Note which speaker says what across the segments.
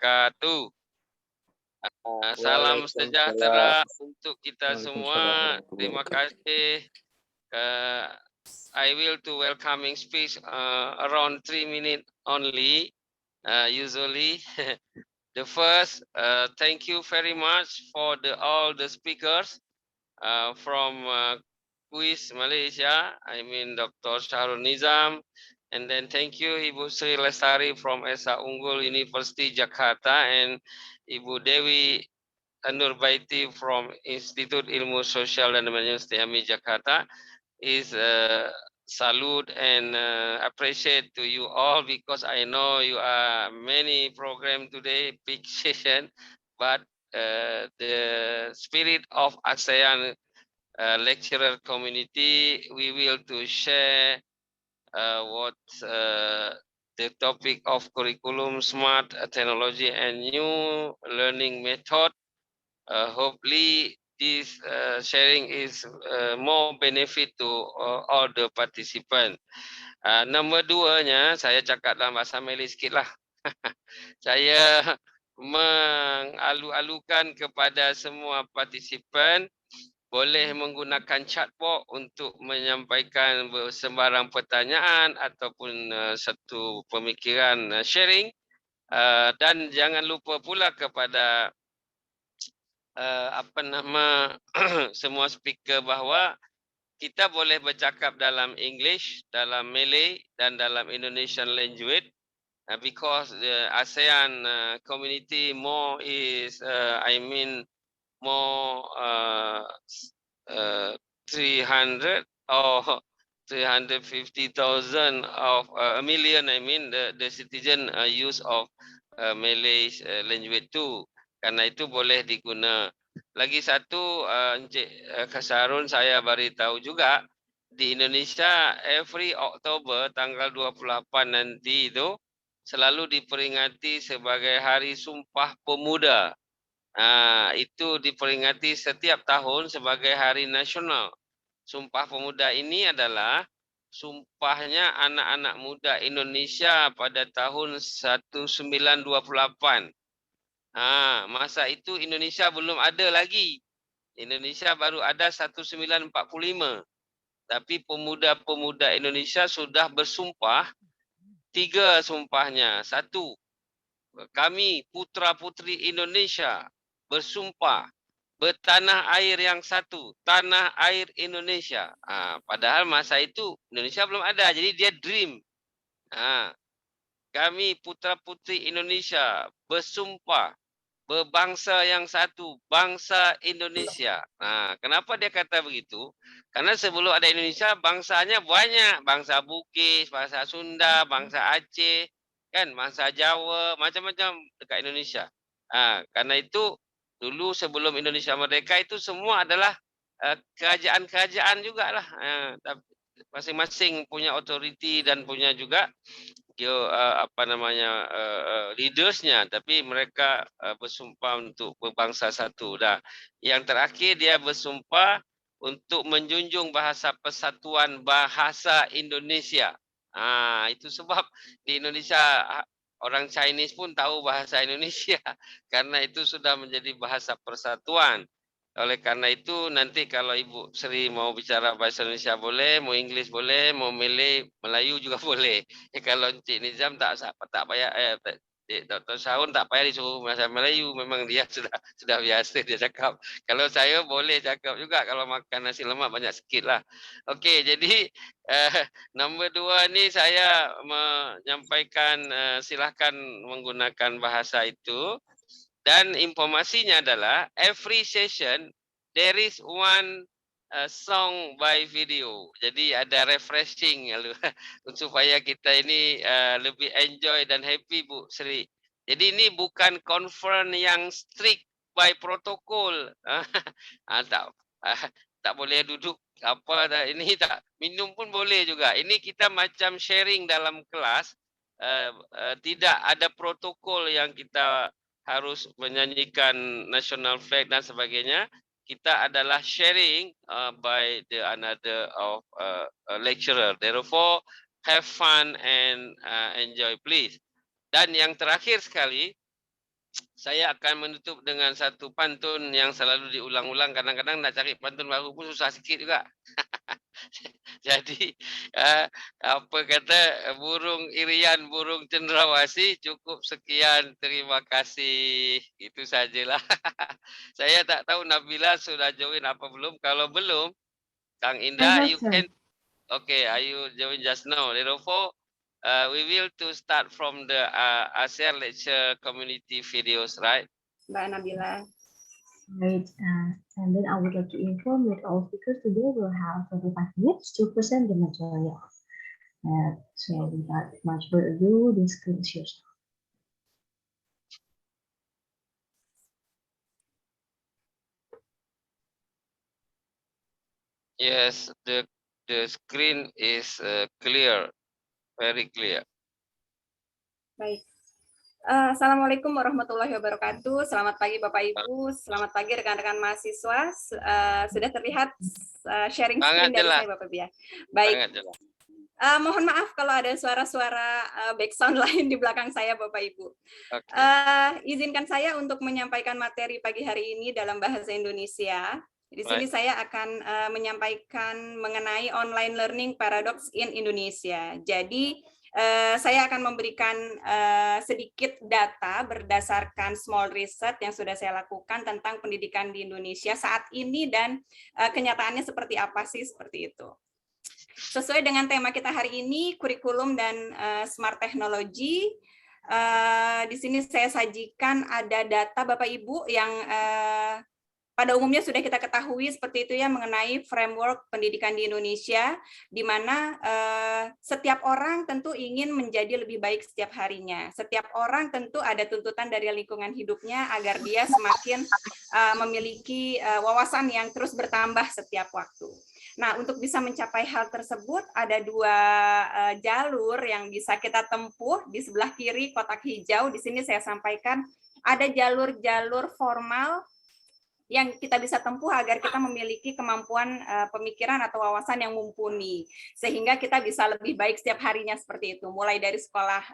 Speaker 1: wabarakatuh. Salam sejahtera untuk kita semua. Terima kasih. I will to welcoming speech around 3 minutes only. Usually, the first, thank you very much for all the speakers from Kuis Malaysia. I mean Dr. Shahrul Nizam, and then thank you Ibu Sri Lestari from Esa Unggul University Jakarta, and Ibu Dewi Nurbaiti from Institut Ilmu Sosial dan Manajemen STMI Jakarta. Is salute and appreciate to you all, because I know you are many program today, big session, but the spirit of ASEAN lecturer community, we will to share what the topic of curriculum, smart technology and new learning method. Hopefully this sharing is more benefit to all the participant. Nombor 2-nya, saya cakap dalam bahasa Malay sikit lah. Saya mengalu-alukan kepada semua partisipan boleh menggunakan chatbot untuk menyampaikan sembarang pertanyaan ataupun satu pemikiran sharing, dan jangan lupa pula kepada semua speaker bahawa kita boleh bercakap dalam English, dalam Malay dan dalam Indonesian language, because the ASEAN community more is more 300 or 350,000 of a million, the citizen use of Malay language too. Karena itu boleh diguna. Lagi satu, Encik Kasarun saya beritahu juga, di Indonesia every Oktober tanggal 28 nanti itu selalu diperingati sebagai Hari Sumpah Pemuda. Itu diperingati setiap tahun sebagai hari nasional. Sumpah Pemuda ini adalah sumpahnya anak-anak muda Indonesia pada tahun 1928. Masa itu Indonesia belum ada lagi. Indonesia baru ada 1945. Tapi pemuda-pemuda Indonesia sudah bersumpah 3 sumpahnya. 1, kami putra-putri Indonesia bersumpah bertanah air yang satu, tanah air Indonesia. Padahal masa itu Indonesia belum ada, jadi dia dream. Kami putra-putri Indonesia bersumpah berbangsa yang satu, bangsa Indonesia. Kenapa dia kata begitu? Karena sebelum ada Indonesia, bangsanya banyak. Bangsa Bugis, bangsa Sunda, bangsa Aceh, kan, bangsa Jawa, macam-macam dekat Indonesia. Karena itu, dulu sebelum Indonesia merdeka itu semua adalah kerajaan-kerajaan jugalah. Masing-masing punya otoriti dan punya juga leadersnya, tapi mereka bersumpah untuk berbangsa satu. Yang terakhir dia bersumpah untuk menjunjung bahasa persatuan bahasa Indonesia. Itu sebab di Indonesia orang Chinese pun tahu bahasa Indonesia karena itu sudah menjadi bahasa persatuan. Oleh karena itu nanti kalau Ibu Sri mau bicara bahasa Indonesia boleh, mau English boleh, mau Malay, Melayu juga boleh. Kalau Encik Nizam tak payah, Dr. Shaun tak payah disuruh bahasa Melayu, memang dia sudah biasa dia cakap. Kalau saya boleh cakap juga kalau makan nasi lemak banyak sikit lah. Okey, jadi nombor 2 ni saya menyampaikan silakan menggunakan bahasa itu. Dan informasinya adalah every session there is one song by video. Jadi ada refreshing supaya kita ini lebih enjoy dan happy, Bu Sri. Jadi ini bukan conference yang strict by protokol. Tak boleh duduk ini tak minum pun boleh juga. Ini kita macam sharing dalam kelas. Tidak ada protokol yang kita harus menyanyikan national flag dan sebagainya. Kita adalah sharing by the another of lecturer. Therefore, have fun and enjoy please. Dan yang terakhir sekali, saya akan menutup dengan satu pantun yang selalu diulang-ulang. Kadang-kadang nak cari pantun baru pun susah sikit juga. Jadi apa kata burung irian, burung cenderawasih, cukup sekian, terima kasih. Itu sajalah. Saya tak tahu Nabila sudah join apa belum. Kalau belum, Kang
Speaker 2: I
Speaker 1: Indah,
Speaker 2: have
Speaker 1: you
Speaker 2: sir.
Speaker 1: can. Okay, are you join just now? Therefore, we will to start from the ASEAN lecture community videos, right?
Speaker 3: Mbak Nabila.
Speaker 2: Right, and then I would like to inform that all speakers today will have 25 minutes to present the material. So without much further ado, the screen is yours.
Speaker 1: Yes, the screen is clear, very clear.
Speaker 3: Baik. Assalamualaikum warahmatullahi wabarakatuh. Selamat pagi Bapak Ibu, selamat pagi rekan-rekan mahasiswa. Sudah terlihat sharing screen dari saya Bapak Ibu ya. Baik. Mohon maaf kalau ada suara-suara background lain di belakang saya Bapak Ibu. Okay. Izinkan saya untuk menyampaikan materi pagi hari ini dalam bahasa Indonesia. Di sini saya akan menyampaikan mengenai online learning paradox in Indonesia. Jadi saya akan memberikan sedikit data berdasarkan small research yang sudah saya lakukan tentang pendidikan di Indonesia saat ini dan kenyataannya seperti apa sih, seperti itu. Sesuai dengan tema kita hari ini, kurikulum dan smart technology. Di sini saya sajikan ada data Bapak Ibu yang pada umumnya sudah kita ketahui seperti itu ya mengenai framework pendidikan di Indonesia, di mana setiap orang tentu ingin menjadi lebih baik setiap harinya. Setiap orang tentu ada tuntutan dari lingkungan hidupnya agar dia semakin memiliki wawasan yang terus bertambah setiap waktu. Nah, untuk bisa mencapai hal tersebut ada dua jalur yang bisa kita tempuh. Di sebelah kiri kotak hijau, di sini saya sampaikan ada jalur-jalur formal yang kita bisa tempuh agar kita memiliki kemampuan pemikiran atau wawasan yang mumpuni, sehingga kita bisa lebih baik setiap harinya seperti itu, mulai dari sekolah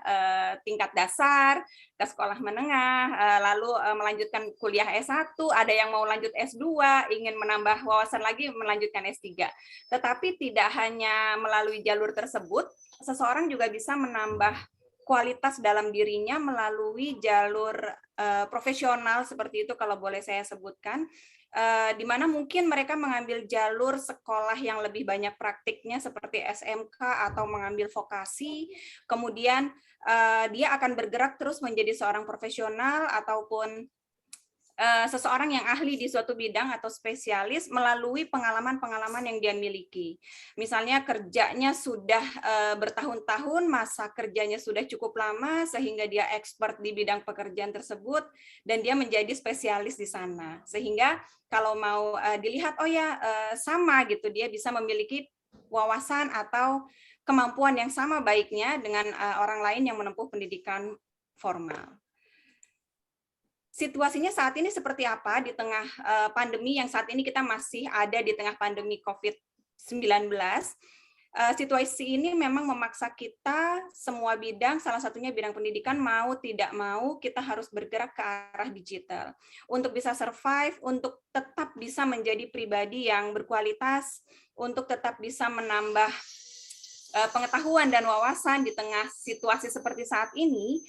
Speaker 3: tingkat dasar, ke sekolah menengah, lalu melanjutkan kuliah S1, ada yang mau lanjut S2, ingin menambah wawasan lagi, melanjutkan S3. Tetapi tidak hanya melalui jalur tersebut, seseorang juga bisa menambah kualitas dalam dirinya melalui jalur profesional seperti itu kalau boleh saya sebutkan, di mana mungkin mereka mengambil jalur sekolah yang lebih banyak praktiknya seperti SMK atau mengambil vokasi, kemudian dia akan bergerak terus menjadi seorang profesional ataupun seseorang yang ahli di suatu bidang atau spesialis melalui pengalaman-pengalaman yang dia miliki. Misalnya kerjanya sudah bertahun-tahun, masa kerjanya sudah cukup lama sehingga dia expert di bidang pekerjaan tersebut dan dia menjadi spesialis di sana. Sehingga kalau mau dilihat, oh ya sama gitu, dia bisa memiliki wawasan atau kemampuan yang sama baiknya dengan orang lain yang menempuh pendidikan formal. Situasinya saat ini seperti apa di tengah pandemi yang saat ini kita masih ada di tengah pandemi COVID-19. Situasi ini memang memaksa kita semua bidang, salah satunya bidang pendidikan, mau tidak mau kita harus bergerak ke arah digital. Untuk bisa survive, untuk tetap bisa menjadi pribadi yang berkualitas, untuk tetap bisa menambah pengetahuan dan wawasan di tengah situasi seperti saat ini,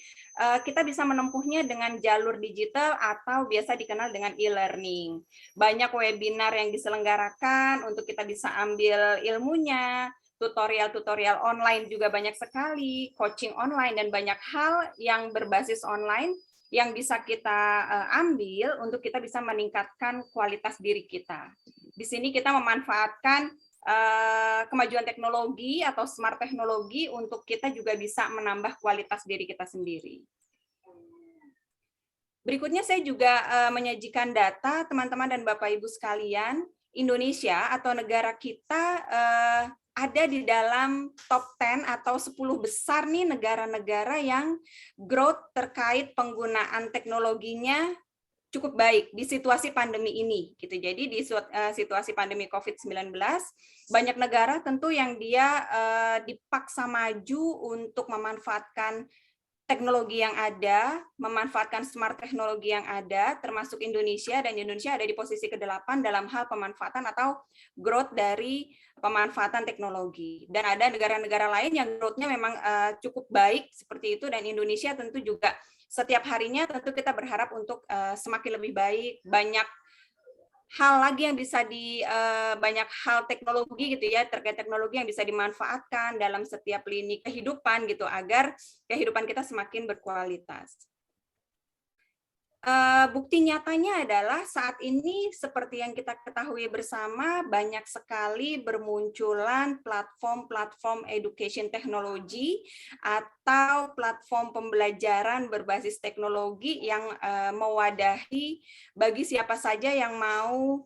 Speaker 3: kita bisa menempuhnya dengan jalur digital atau biasa dikenal dengan e-learning. Banyak webinar yang diselenggarakan untuk kita bisa ambil ilmunya, tutorial-tutorial online juga banyak sekali, coaching online, dan banyak hal yang berbasis online yang bisa kita ambil untuk kita bisa meningkatkan kualitas diri kita. Di sini kita memanfaatkan kemajuan teknologi atau smart teknologi untuk kita juga bisa menambah kualitas diri kita sendiri. Berikutnya saya juga menyajikan data teman-teman dan Bapak Ibu sekalian, Indonesia atau negara kita ada di dalam top 10 atau 10 besar nih negara-negara yang growth terkait penggunaan teknologinya cukup baik di situasi pandemi ini gitu. Jadi di situasi pandemi COVID-19 banyak negara tentu yang dia dipaksa maju untuk memanfaatkan teknologi yang ada, memanfaatkan smart teknologi yang ada, termasuk Indonesia, dan Indonesia ada di posisi ke-8 dalam hal pemanfaatan atau growth dari pemanfaatan teknologi. Dan ada negara-negara lain yang growth-nya memang cukup baik seperti itu, dan Indonesia tentu juga setiap harinya tentu kita berharap untuk semakin lebih baik, banyak hal lagi yang bisa banyak hal teknologi gitu ya, terkait teknologi yang bisa dimanfaatkan dalam setiap lini kehidupan gitu agar kehidupan kita semakin berkualitas. Bukti nyatanya adalah saat ini seperti yang kita ketahui bersama, banyak sekali bermunculan platform-platform education technology atau platform pembelajaran berbasis teknologi yang mewadahi bagi siapa saja yang mau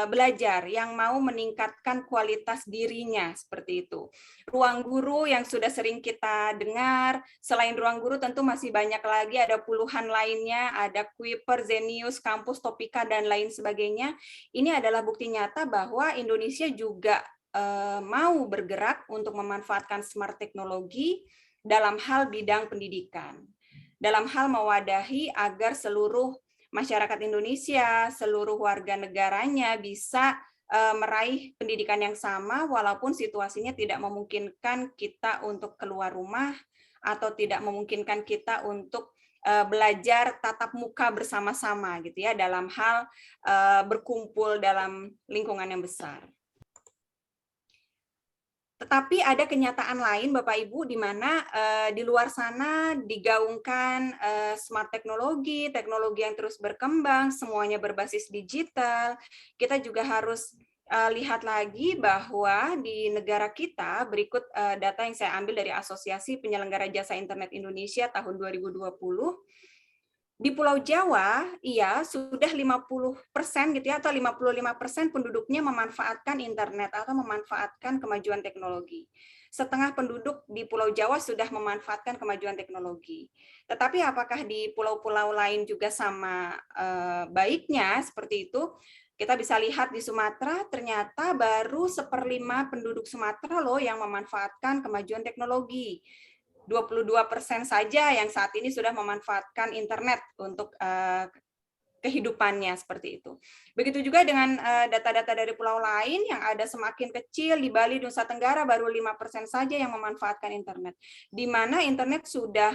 Speaker 3: belajar, yang mau meningkatkan kualitas dirinya, seperti itu. Ruang guru yang sudah sering kita dengar, selain ruang guru tentu masih banyak lagi, ada puluhan lainnya, ada Kuiper, Zenius, Kampus, Topika, dan lain sebagainya. Ini adalah bukti nyata bahwa Indonesia juga mau bergerak untuk memanfaatkan smart teknologi dalam hal bidang pendidikan, dalam hal mewadahi agar seluruh masyarakat Indonesia, seluruh warga negaranya bisa meraih pendidikan yang sama walaupun situasinya tidak memungkinkan kita untuk keluar rumah atau tidak memungkinkan kita untuk belajar tatap muka bersama-sama gitu ya, dalam hal berkumpul dalam lingkungan yang besar. Tetapi ada kenyataan lain, Bapak Ibu, di mana di luar sana digaungkan smart teknologi, teknologi yang terus berkembang, semuanya berbasis digital. Kita juga harus lihat lagi bahwa di negara kita, berikut data yang saya ambil dari Asosiasi Penyelenggara Jasa Internet Indonesia tahun 2020, di Pulau Jawa, iya, sudah 50% gitu ya, atau 55% penduduknya memanfaatkan internet atau memanfaatkan kemajuan teknologi. Setengah penduduk di Pulau Jawa sudah memanfaatkan kemajuan teknologi. Tetapi apakah di pulau-pulau lain juga sama baiknya seperti itu? Kita bisa lihat di Sumatera, ternyata baru 1/5 penduduk Sumatera loh yang memanfaatkan kemajuan teknologi. 22% saja yang saat ini sudah memanfaatkan internet untuk kehidupannya, seperti itu. Begitu juga dengan data-data dari pulau lain yang ada semakin kecil, di Bali, Nusa Tenggara baru 5% saja yang memanfaatkan internet. Di mana internet sudah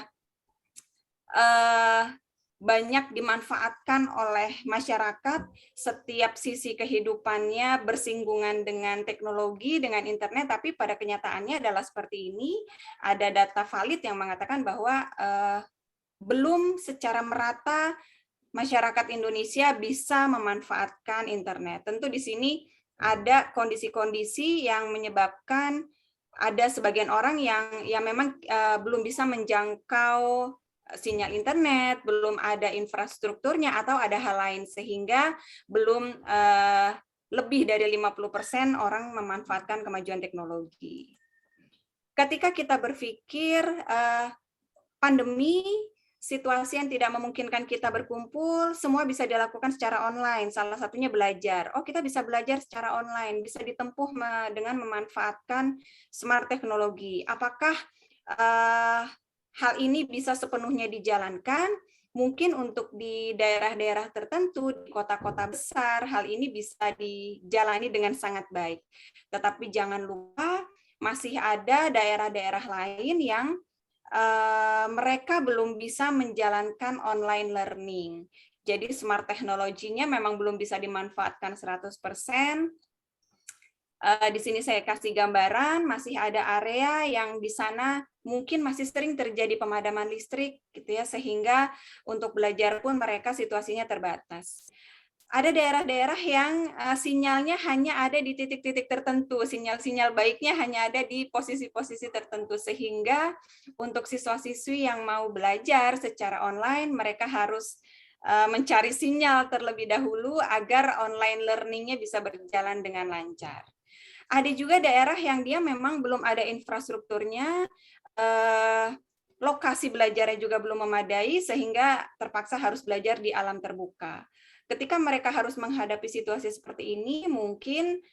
Speaker 3: banyak dimanfaatkan oleh masyarakat, setiap sisi kehidupannya bersinggungan dengan teknologi, dengan internet, tapi pada kenyataannya adalah seperti ini. Ada data valid yang mengatakan bahwa belum secara merata masyarakat Indonesia bisa memanfaatkan internet. Tentu di sini ada kondisi-kondisi yang menyebabkan ada sebagian orang yang memang belum bisa menjangkau sinyal internet, belum ada infrastrukturnya atau ada hal lain sehingga belum lebih dari 50% orang memanfaatkan kemajuan teknologi. Ketika kita berpikir pandemi, situasi yang tidak memungkinkan kita berkumpul, semua bisa dilakukan secara online, salah satunya belajar. Oh, kita bisa belajar secara online, bisa ditempuh dengan memanfaatkan smart teknologi. Apakah hal ini bisa sepenuhnya dijalankan? Mungkin untuk di daerah-daerah tertentu, di kota-kota besar, hal ini bisa dijalani dengan sangat baik. Tetapi jangan lupa, masih ada daerah-daerah lain yang mereka belum bisa menjalankan online learning. Jadi smart teknologinya memang belum bisa dimanfaatkan 100%. Di sini saya kasih gambaran, masih ada area yang di sana mungkin masih sering terjadi pemadaman listrik, gitu ya, sehingga untuk belajar pun mereka situasinya terbatas. Ada daerah-daerah yang sinyalnya hanya ada di titik-titik tertentu, sinyal-sinyal baiknya hanya ada di posisi-posisi tertentu, sehingga untuk siswa-siswi yang mau belajar secara online, mereka harus mencari sinyal terlebih dahulu agar online learning-nya bisa berjalan dengan lancar. Ada juga daerah yang dia memang belum ada infrastrukturnya, lokasi belajarnya juga belum memadai, sehingga terpaksa harus belajar di alam terbuka. Ketika mereka harus menghadapi situasi seperti ini, mungkin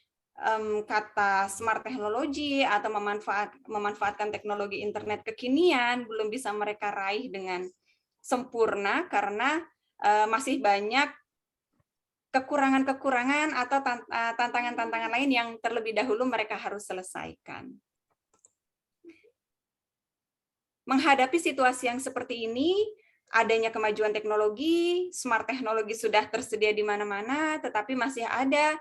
Speaker 3: kata smart technology atau memanfaatkan teknologi internet kekinian belum bisa mereka raih dengan sempurna karena masih banyak kekurangan-kekurangan atau tantangan-tantangan lain yang terlebih dahulu mereka harus selesaikan. Menghadapi situasi yang seperti ini, adanya kemajuan teknologi, smart teknologi sudah tersedia di mana-mana, tetapi masih ada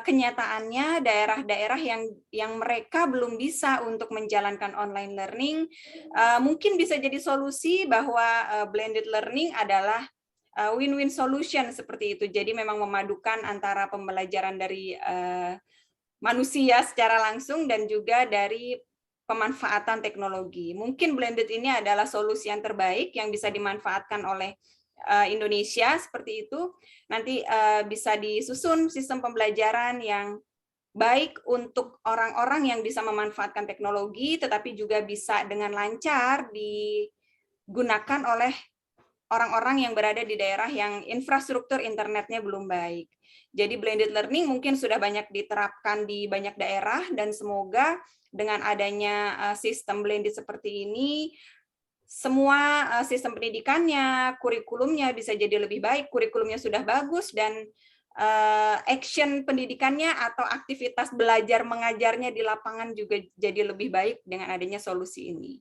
Speaker 3: kenyataannya daerah-daerah yang mereka belum bisa untuk menjalankan online learning. Mungkin bisa jadi solusi bahwa blended learning adalah win-win solution seperti itu. Jadi memang memadukan antara pembelajaran dari manusia secara langsung dan juga dari pemanfaatan teknologi. Mungkin blended ini adalah solusi yang terbaik yang bisa dimanfaatkan oleh Indonesia seperti itu. Nanti bisa disusun sistem pembelajaran yang baik untuk orang-orang yang bisa memanfaatkan teknologi, tetapi juga bisa dengan lancar digunakan oleh orang-orang yang berada di daerah yang infrastruktur internetnya belum baik. Jadi blended learning mungkin sudah banyak diterapkan di banyak daerah dan semoga dengan adanya sistem blended seperti ini, semua sistem pendidikannya, kurikulumnya bisa jadi lebih baik, kurikulumnya sudah bagus dan action pendidikannya atau aktivitas belajar mengajarnya di lapangan juga jadi lebih baik dengan adanya solusi ini.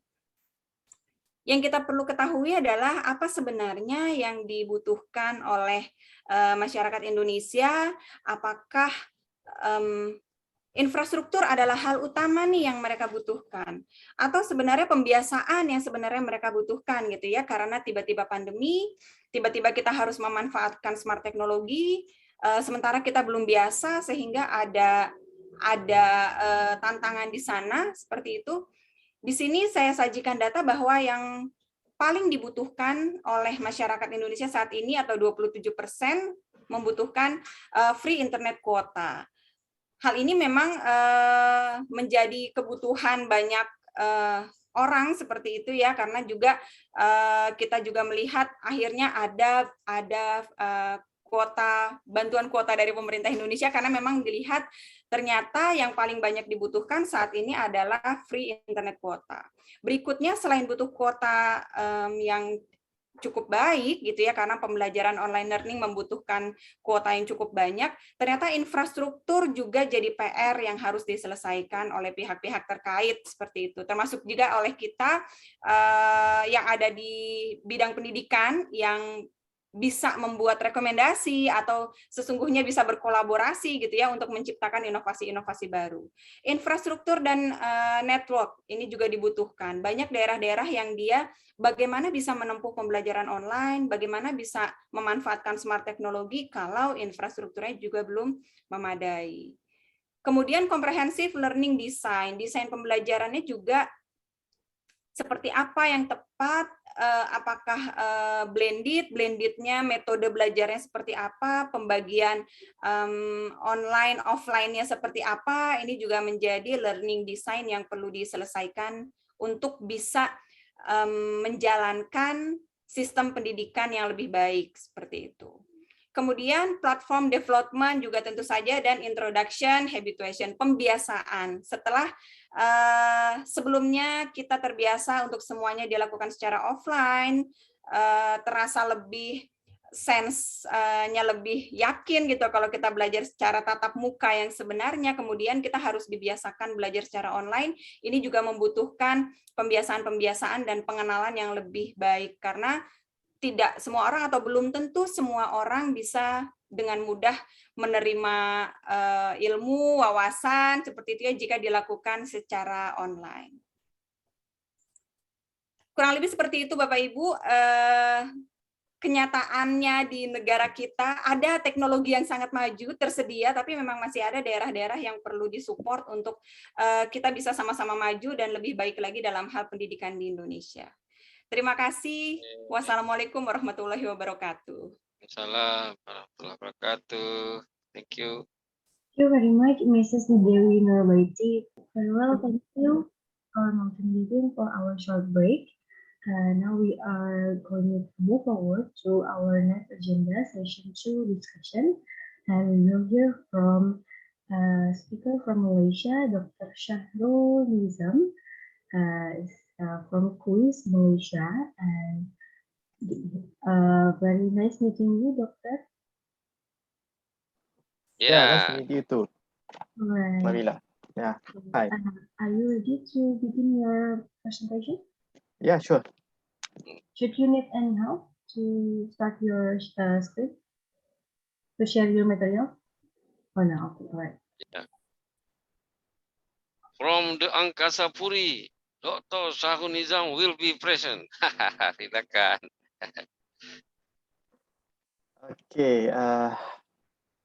Speaker 3: Yang kita perlu ketahui adalah apa sebenarnya yang dibutuhkan oleh masyarakat Indonesia, apakah infrastruktur adalah hal utama nih yang mereka butuhkan, atau sebenarnya pembiasaan yang sebenarnya mereka butuhkan gitu ya, karena tiba-tiba pandemi, tiba-tiba kita harus memanfaatkan smart teknologi, sementara kita belum biasa sehingga ada tantangan di sana seperti itu. Di sini saya sajikan data bahwa yang paling dibutuhkan oleh masyarakat Indonesia saat ini atau 27% membutuhkan free internet kuota. Hal ini memang menjadi kebutuhan banyak orang seperti itu ya, karena juga kita juga melihat akhirnya ada bantuan kuota dari pemerintah Indonesia karena memang dilihat ternyata yang paling banyak dibutuhkan saat ini adalah free internet kuota. Berikutnya selain butuh kuota yang cukup baik gitu ya, karena pembelajaran online learning membutuhkan kuota yang cukup banyak, ternyata infrastruktur juga jadi PR yang harus diselesaikan oleh pihak-pihak terkait seperti itu, termasuk juga oleh kita yang ada di bidang pendidikan yang bisa membuat rekomendasi atau sesungguhnya bisa berkolaborasi gitu ya untuk menciptakan inovasi-inovasi baru. Infrastruktur dan network ini juga dibutuhkan. Banyak daerah-daerah yang dia bagaimana bisa menempuh pembelajaran online, bagaimana bisa memanfaatkan smart teknologi kalau infrastrukturnya juga belum memadai. Kemudian comprehensive learning design, desain pembelajarannya juga seperti apa yang tepat, apakah blendednya, metode belajarnya seperti apa, pembagian online, offline-nya seperti apa, ini juga menjadi learning design yang perlu diselesaikan untuk bisa menjalankan sistem pendidikan yang lebih baik seperti itu. Kemudian platform development juga tentu saja dan introduction, habituation, pembiasaan. Setelah sebelumnya kita terbiasa untuk semuanya dilakukan secara offline, terasa lebih sense-nya lebih yakin gitu kalau kita belajar secara tatap muka yang sebenarnya, kemudian kita harus dibiasakan belajar secara online. Ini juga membutuhkan pembiasaan-pembiasaan dan pengenalan yang lebih baik karena tidak semua orang atau belum tentu semua orang bisa dengan mudah menerima ilmu, wawasan seperti itu ya jika dilakukan secara online. Kurang lebih seperti itu Bapak Ibu. Kenyataannya di negara kita ada teknologi yang sangat maju tersedia, tapi memang masih ada daerah-daerah yang perlu disupport untuk kita bisa sama-sama maju dan lebih baik lagi dalam hal pendidikan di Indonesia. Terima kasih. Wassalamualaikum warahmatullahi wabarakatuh.
Speaker 1: Assalamualaikum warahmatullahi wabarakatuh. Thank you.
Speaker 2: Thank you very much, Mrs. Dewi Nurbaiti. Very well, thank you for meeting for our short break. Now we are going to move forward to our next agenda, session 2 discussion, and we will hear from speaker from Malaysia, Dr. Shahrul Nizam, is from Kuis, Malaysia. And very nice meeting you, Doctor.
Speaker 4: Yeah, nice to meet you too,
Speaker 2: Alright.
Speaker 4: Marila. Yeah, hi.
Speaker 2: Are you ready to begin your presentation?
Speaker 4: Yeah, sure.
Speaker 2: Should you need any help to start your script, to share your material? Oh no, okay, alright.
Speaker 1: Yeah. From the Angkasa Puri, Dr. Shahrul Nizam will be present. Silakan.
Speaker 4: Okay,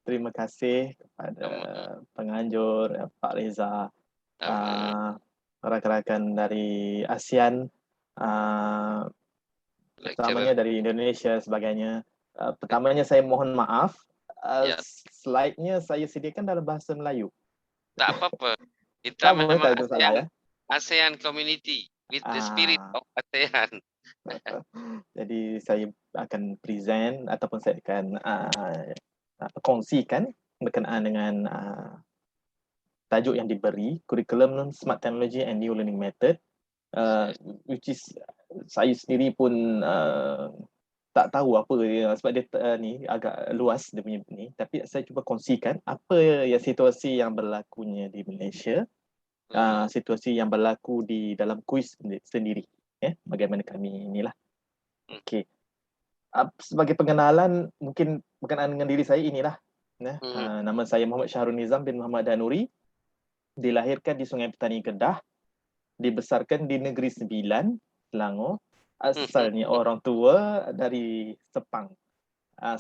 Speaker 4: terima kasih kepada penganjur Pak Reza, rakan-rakan dari ASEAN, utamanya dari Indonesia sebagainya. Pertamanya saya mohon maaf, slide-nya saya sediakan dalam bahasa Melayu.
Speaker 1: Tak apa-apa. Kita memang
Speaker 4: tak salah, ya?
Speaker 1: ASEAN community with the spirit of ASEAN.
Speaker 4: Jadi saya akan present ataupun saya akan kongsikan berkenaan dengan tajuk yang diberi, Curriculum Smart Technology and New Learning Method, which is saya sendiri pun tak tahu apa dia, sebab dia ni agak luas dia punya ni, tapi saya cuba kongsikan apa yang situasi yang berlakunya di Malaysia, situasi yang berlaku di dalam kuis sendiri, bagaimana kami inilah. Okey. Sebagai pengenalan, mungkin berkenaan dengan diri saya inilah. Nama saya Muhammad Shahrul Nizam bin Muhammad Danuri. Dilahirkan di Sungai Petani, Kedah. Dibesarkan di Negeri Sembilan, Selangor. Asalnya orang tua dari Sepang,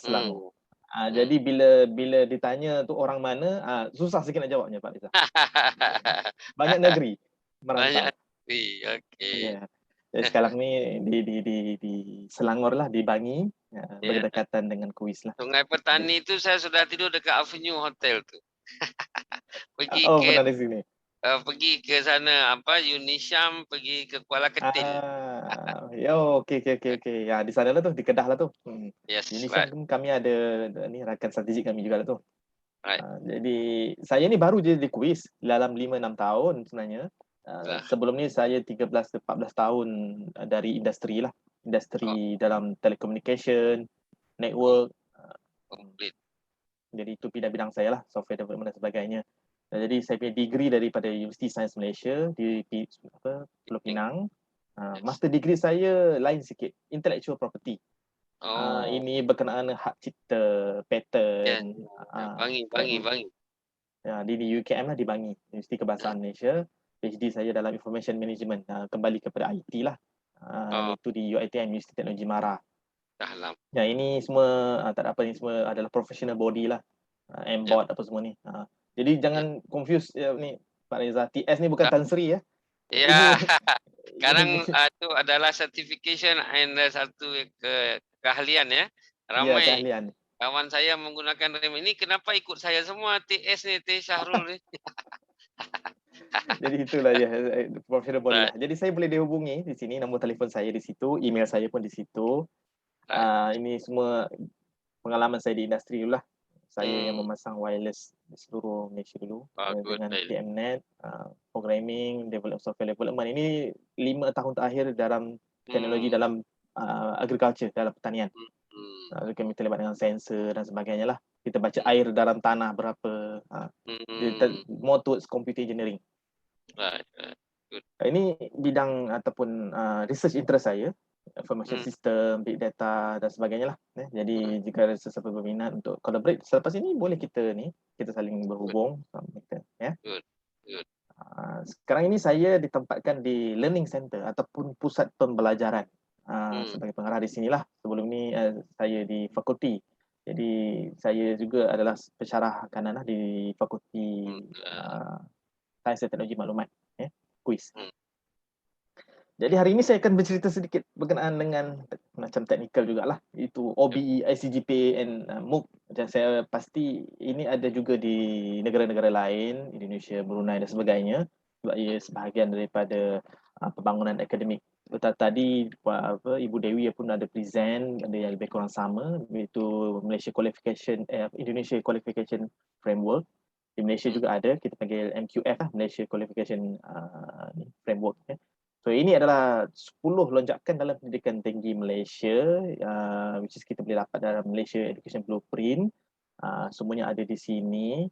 Speaker 4: Selangor. Jadi bila ditanya tu orang mana, susah sikit nak jawabnya, Pak Rizal. Banyak negeri merantau.
Speaker 1: Banyak negeri, okey.
Speaker 4: Yeah. Jadi sekarang ni di Selangor lah, di Bangi, berdekatan dengan Kuis lah.
Speaker 1: Sungai Petani tu saya sudah tidur dekat Avenue Hotel tu. Pergi
Speaker 4: pernah di sini.
Speaker 1: Pergi ke sana Unisham, pergi ke Kuala Ketin.
Speaker 4: Okey. Ya, di sana lah tu, di Kedah lah tu.
Speaker 1: Yes,
Speaker 4: Unisham
Speaker 1: right.
Speaker 4: kami ada ni rakan strategik kami juga lah tu.
Speaker 1: Right.
Speaker 4: Jadi saya ni baru je di Kuis dalam 5-6 tahun sebenarnya. Sebelum ni saya 13-14 tahun dari industri lah. Industri dalam telecommunication, network. Jadi itu bidang-bidang saya lah, software development dan sebagainya. Jadi saya punya degree daripada Universiti Sains Malaysia di Pulau Pinang. Master degree saya lain sikit, intellectual property. Ini berkenaan hak cipta, patent.
Speaker 1: Bangi.
Speaker 4: Ya, di UKM lah, di Bangi, Universiti Kebahasaan Malaysia. PhD saya dalam Information Management, kembali kepada IT lah. Itu di UiTM, Universiti Teknologi Mara. Ya, ini semua tak ada apa, ini semua adalah professional body lah. MBOT apa semua ni. Jadi jangan confuse ni Pak Reza. TS ni bukan Tan Sri ya.
Speaker 1: Ya. Sekarang itu adalah certification and satu keahlian ya. Ramai
Speaker 4: keahlian.
Speaker 1: Kawan saya menggunakan rem ini, kenapa ikut saya semua TS ni, T Shahrul ni.
Speaker 4: Jadi itulah ya, professional body lah. Jadi saya boleh dihubungi di sini, nombor telefon saya di situ, email saya pun di situ. Ini semua pengalaman saya di industri dulu lah. Saya yang memasang wireless di seluruh Malaysia dulu dengan TMNet, programming, software development. Ini 5 tahun terakhir dalam teknologi dalam agriculture, dalam pertanian. Kami terlibat dengan sensor dan sebagainya lah. Kita baca air dalam tanah berapa. More towards computer engineering. Ini bidang ataupun research interest saya. Information system, big data dan sebagainya lah. Jadi jika ada sesiapa berminat untuk collaborate selepas ini, boleh kita saling berhubung. Sekarang ini saya ditempatkan di learning center ataupun pusat pembelajaran sebagai pengarah di sinilah. Sebelum ni saya di fakulti. Jadi saya juga adalah pensyarah kanan di fakulti Sains dan Teknologi Maklumat, Kuis. Jadi hari ini saya akan bercerita sedikit berkenaan dengan macam teknikal jugalah. Itu OBE, ICGP and MOOC. Dan saya pasti ini ada juga di negara-negara lain, Indonesia, Brunei dan sebagainya. Sebab ia sebahagian daripada pembangunan akademik. Tadi Ibu Dewi pun ada present, ada yang lebih kurang sama, iaitu Indonesia Qualification Framework. Di Malaysia juga ada, kita panggil MQF lah, Malaysia Qualification Framework. So ini adalah 10 lonjakan dalam pendidikan tinggi Malaysia, which is kita boleh dapat dalam Malaysia Education Blueprint. Semuanya ada di sini.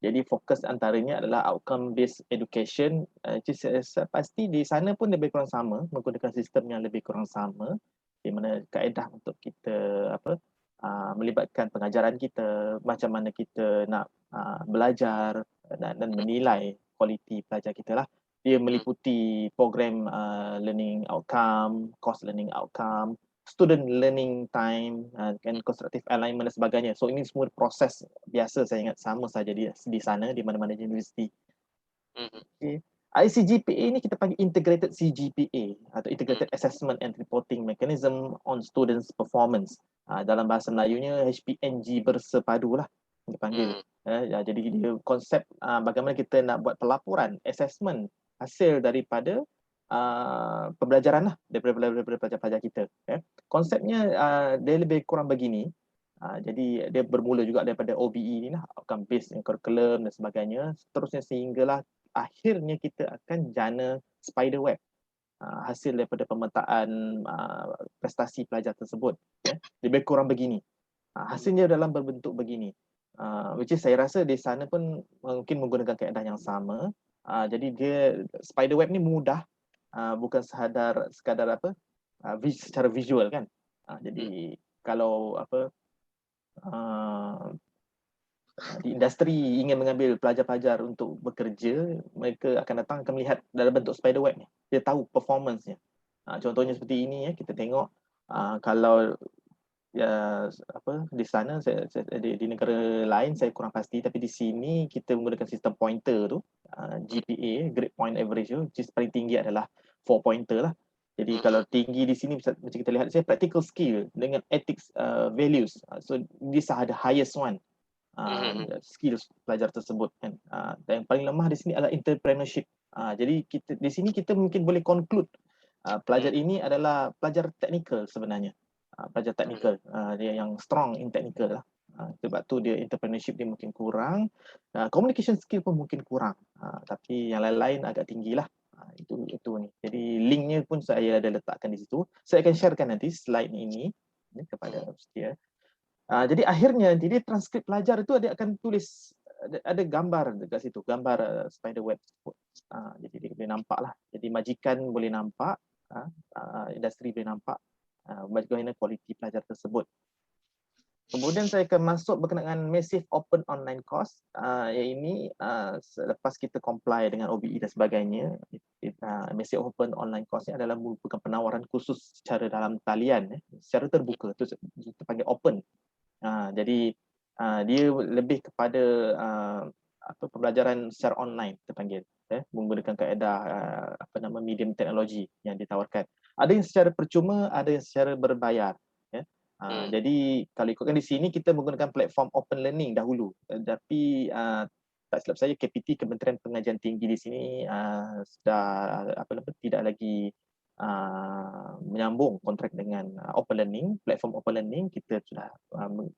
Speaker 4: Jadi fokus antaranya adalah outcome based education. Pasti di sana pun lebih kurang sama, menggunakan sistem yang lebih kurang sama, di mana kaedah untuk kita melibatkan pengajaran kita, macam mana kita nak belajar dan menilai kualiti pelajar kita lah. Dia meliputi program learning outcome, course learning outcome, student learning time, and constructive alignment dan sebagainya. So ini semua proses biasa, saya ingat sama saja di sana, di mana-mana universiti. Okay. ICGPA ni kita panggil Integrated CGPA atau Integrated Assessment and Reporting Mechanism on Students' Performance. Dalam bahasa Melayunya HPNG bersepadu lah kita panggil. Jadi dia konsep bagaimana kita nak buat pelaporan, assessment hasil daripada pembelajaran lah daripada pelajar-pelajar kita. Konsepnya dia lebih kurang begini. Jadi dia bermula juga daripada OBE ni lah, outcome based curriculum dan sebagainya, seterusnya sehinggalah akhirnya kita akan jana spider web, hasil daripada pemetaan prestasi pelajar tersebut. Lebih kurang begini. Hasilnya dalam berbentuk begini. Which is saya rasa di sana pun mungkin menggunakan kaedah yang sama. Jadi dia spider web ni mudah, bukan sekadar apa secara visual kan. Jadi kalau di industri ingin mengambil pelajar-pelajar untuk bekerja, mereka akan melihat dalam bentuk spider web ni. Dia tahu performance-nya. Contohnya seperti ini kita tengok kalau di sana di negara lain saya kurang pasti, tapi di sini kita menggunakan sistem pointer tu, GPA, grade point average tu, which is paling tinggi adalah 4 pointer lah. Jadi kalau tinggi di sini macam kita lihat saya practical skill dengan ethics values. So these are the highest one. Skills pelajar tersebut kan. Dan yang paling lemah di sini adalah entrepreneurship. Jadi kita di sini kita mungkin boleh conclude pelajar ini adalah pelajar teknikal sebenarnya. Pelajar teknikal, dia yang strong in technical lah. Sebab tu dia entrepreneurship dia mungkin kurang, communication skill pun mungkin kurang, tapi yang lain-lain agak tinggi lah. Itu ni. Jadi linknya pun saya ada letakkan di situ. Saya akan sharekan nanti slide ini kepada setia. Jadi akhirnya nanti dia transkrip pelajar itu dia akan tulis, ada gambar dekat situ, gambar spider web. Jadi dia boleh nampak lah. Jadi majikan boleh nampak, industri boleh nampak bagaimana kualiti pelajar tersebut. Kemudian saya akan masuk berkenaan Massive Open Online Course. Yang ini selepas kita comply dengan OBE dan sebagainya, Massive Open Online Course ini adalah merupakan penawaran khusus secara dalam talian, secara terbuka, itu kita panggil open. Jadi dia lebih kepada pembelajaran secara online kita panggil, menggunakan kaedah medium teknologi yang ditawarkan. Ada yang secara percuma, ada yang secara berbayar. Jadi kalau ikutkan di sini kita menggunakan platform open learning dahulu, tapi tak silap saya KPT, Kementerian Pengajian Tinggi di sini sudah tidak lagi menyambung kontrak dengan open learning, platform open learning. Kita sudah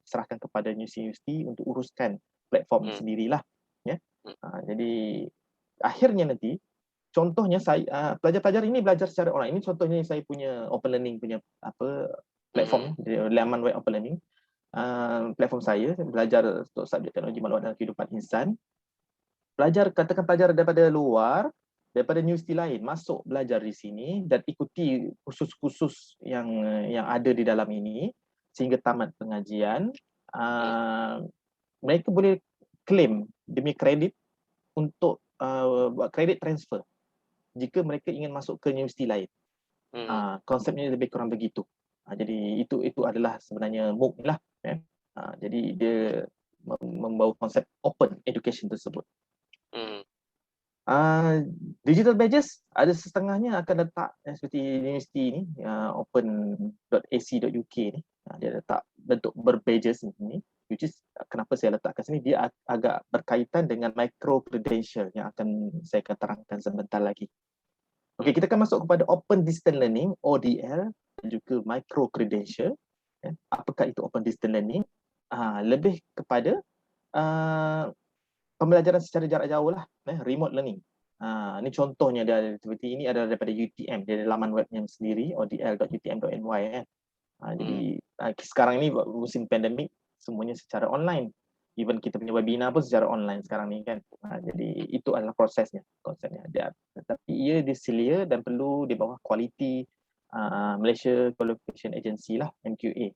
Speaker 4: serahkan kepada universiti untuk uruskan platform sendirilah. Jadi akhirnya nanti contohnya saya pelajar-pelajar ini belajar secara online. Ini contohnya saya punya open learning punya platform, laman web open learning. Platform saya belajar untuk subjek teknologi maklumat dan kehidupan insan. Katakan pelajar daripada luar, daripada universiti lain masuk belajar di sini dan ikuti kursus-kursus yang ada di dalam ini sehingga tamat pengajian, mereka boleh claim demi kredit untuk buat kredit transfer jika mereka ingin masuk ke universiti lain. Konsepnya lebih kurang begitu. Jadi itu adalah sebenarnya MOOC lah. Jadi dia membawa konsep open education tersebut. Digital badges ada setengahnya akan letak seperti universiti ni, open.ac.uk ni, dia letak bentuk berbadges ni, which is kenapa saya letakkan sini, dia agak berkaitan dengan micro credential yang akan saya akan terangkan sebentar lagi. Okey, kita akan masuk kepada open distance learning, ODL, dan juga micro credential. Apakah itu open distance learning? Lebih kepada pembelajaran secara jarak jauh lah, remote learning. Ini contohnya dari aktiviti ini adalah daripada UTM, dari laman webnya sendiri, odl.utm.my kan. Jadi sekarang ini musim pandemik semuanya secara online. Even kita punya webinar pun secara online sekarang ni kan. Jadi itu adalah konsepnya. Tetapi ia diselia dan perlu di bawah kualiti Malaysia Qualification Agency lah, MQA.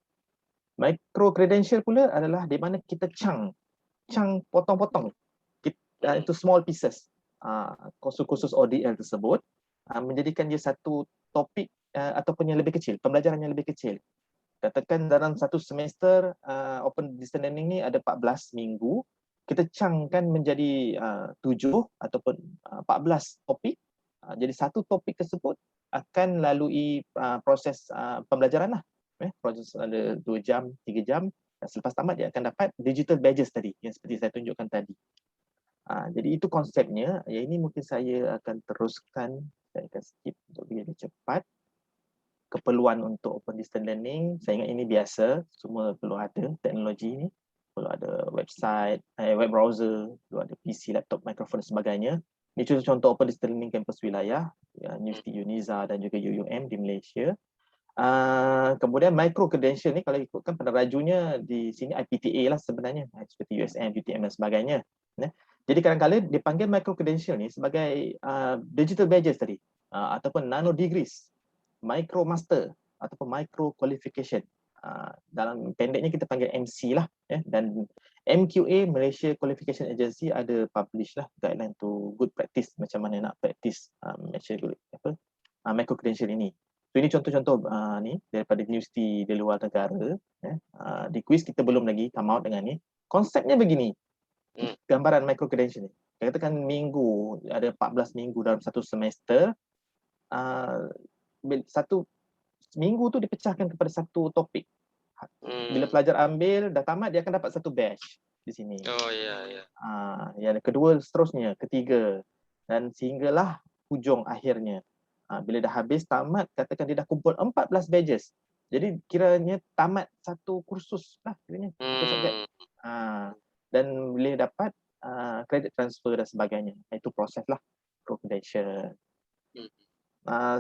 Speaker 4: Micro credential pula adalah di mana kita chunk potong-potong. Itu small pieces. Kursus-kursus ODL tersebut menjadikan dia satu topik ataupun yang lebih kecil, pembelajaran yang lebih kecil. Katakan dalam satu semester open distance learning ni ada 14 minggu, kita changkan menjadi 7 ataupun 14 topik. Jadi satu topik tersebut akan lalui proses pembelajaran lah. Proses ada 2 jam, 3 jam. Selepas tamat dia akan dapat digital badges tadi yang seperti saya tunjukkan tadi. Jadi itu konsepnya. Yang ini mungkin saya akan teruskan. Saya akan skip untuk biar lebih cepat. Keperluan untuk open distance learning, saya ingat ini biasa, semua perlu ada teknologi ni, perlu ada website, web browser, perlu ada PC, laptop, mikrofon dan sebagainya. Ini contoh open distance learning kampus wilayah, Universiti Uniza dan juga UUM di Malaysia. Kemudian micro credential ni kalau ikutkan penerajunya di sini IPTA lah sebenarnya, seperti USM, UTM dan sebagainya. Jadi kadang-kadang dipanggil micro credential ni sebagai digital badges tadi, ataupun nano degrees, micro master ataupun micro qualification. Dalam pendeknya kita panggil MC lah, dan MQA, Malaysia Qualification Agency, ada publish lah guideline to good practice, macam mana nak practice micro credential ini. So ini contoh-contoh ni daripada universiti di luar negara. Di quiz kita belum lagi come out dengan ni. Konsepnya begini, gambaran micro credential ni. Katakan minggu, ada 14 minggu dalam satu semester. Satu minggu tu dipecahkan kepada satu topik. Bila pelajar ambil, dah tamat, dia akan dapat satu batch di sini.
Speaker 1: Oh ya.
Speaker 4: Yang kedua, seterusnya, ketiga. Dan sehinggalah hujung akhirnya. Bila dah habis, tamat, katakan dia dah kumpul 14 batches. Jadi kiranya tamat satu kursus lah. Kiranya, dan boleh dapat credit transfer dan sebagainya. Itu proses lah, credential.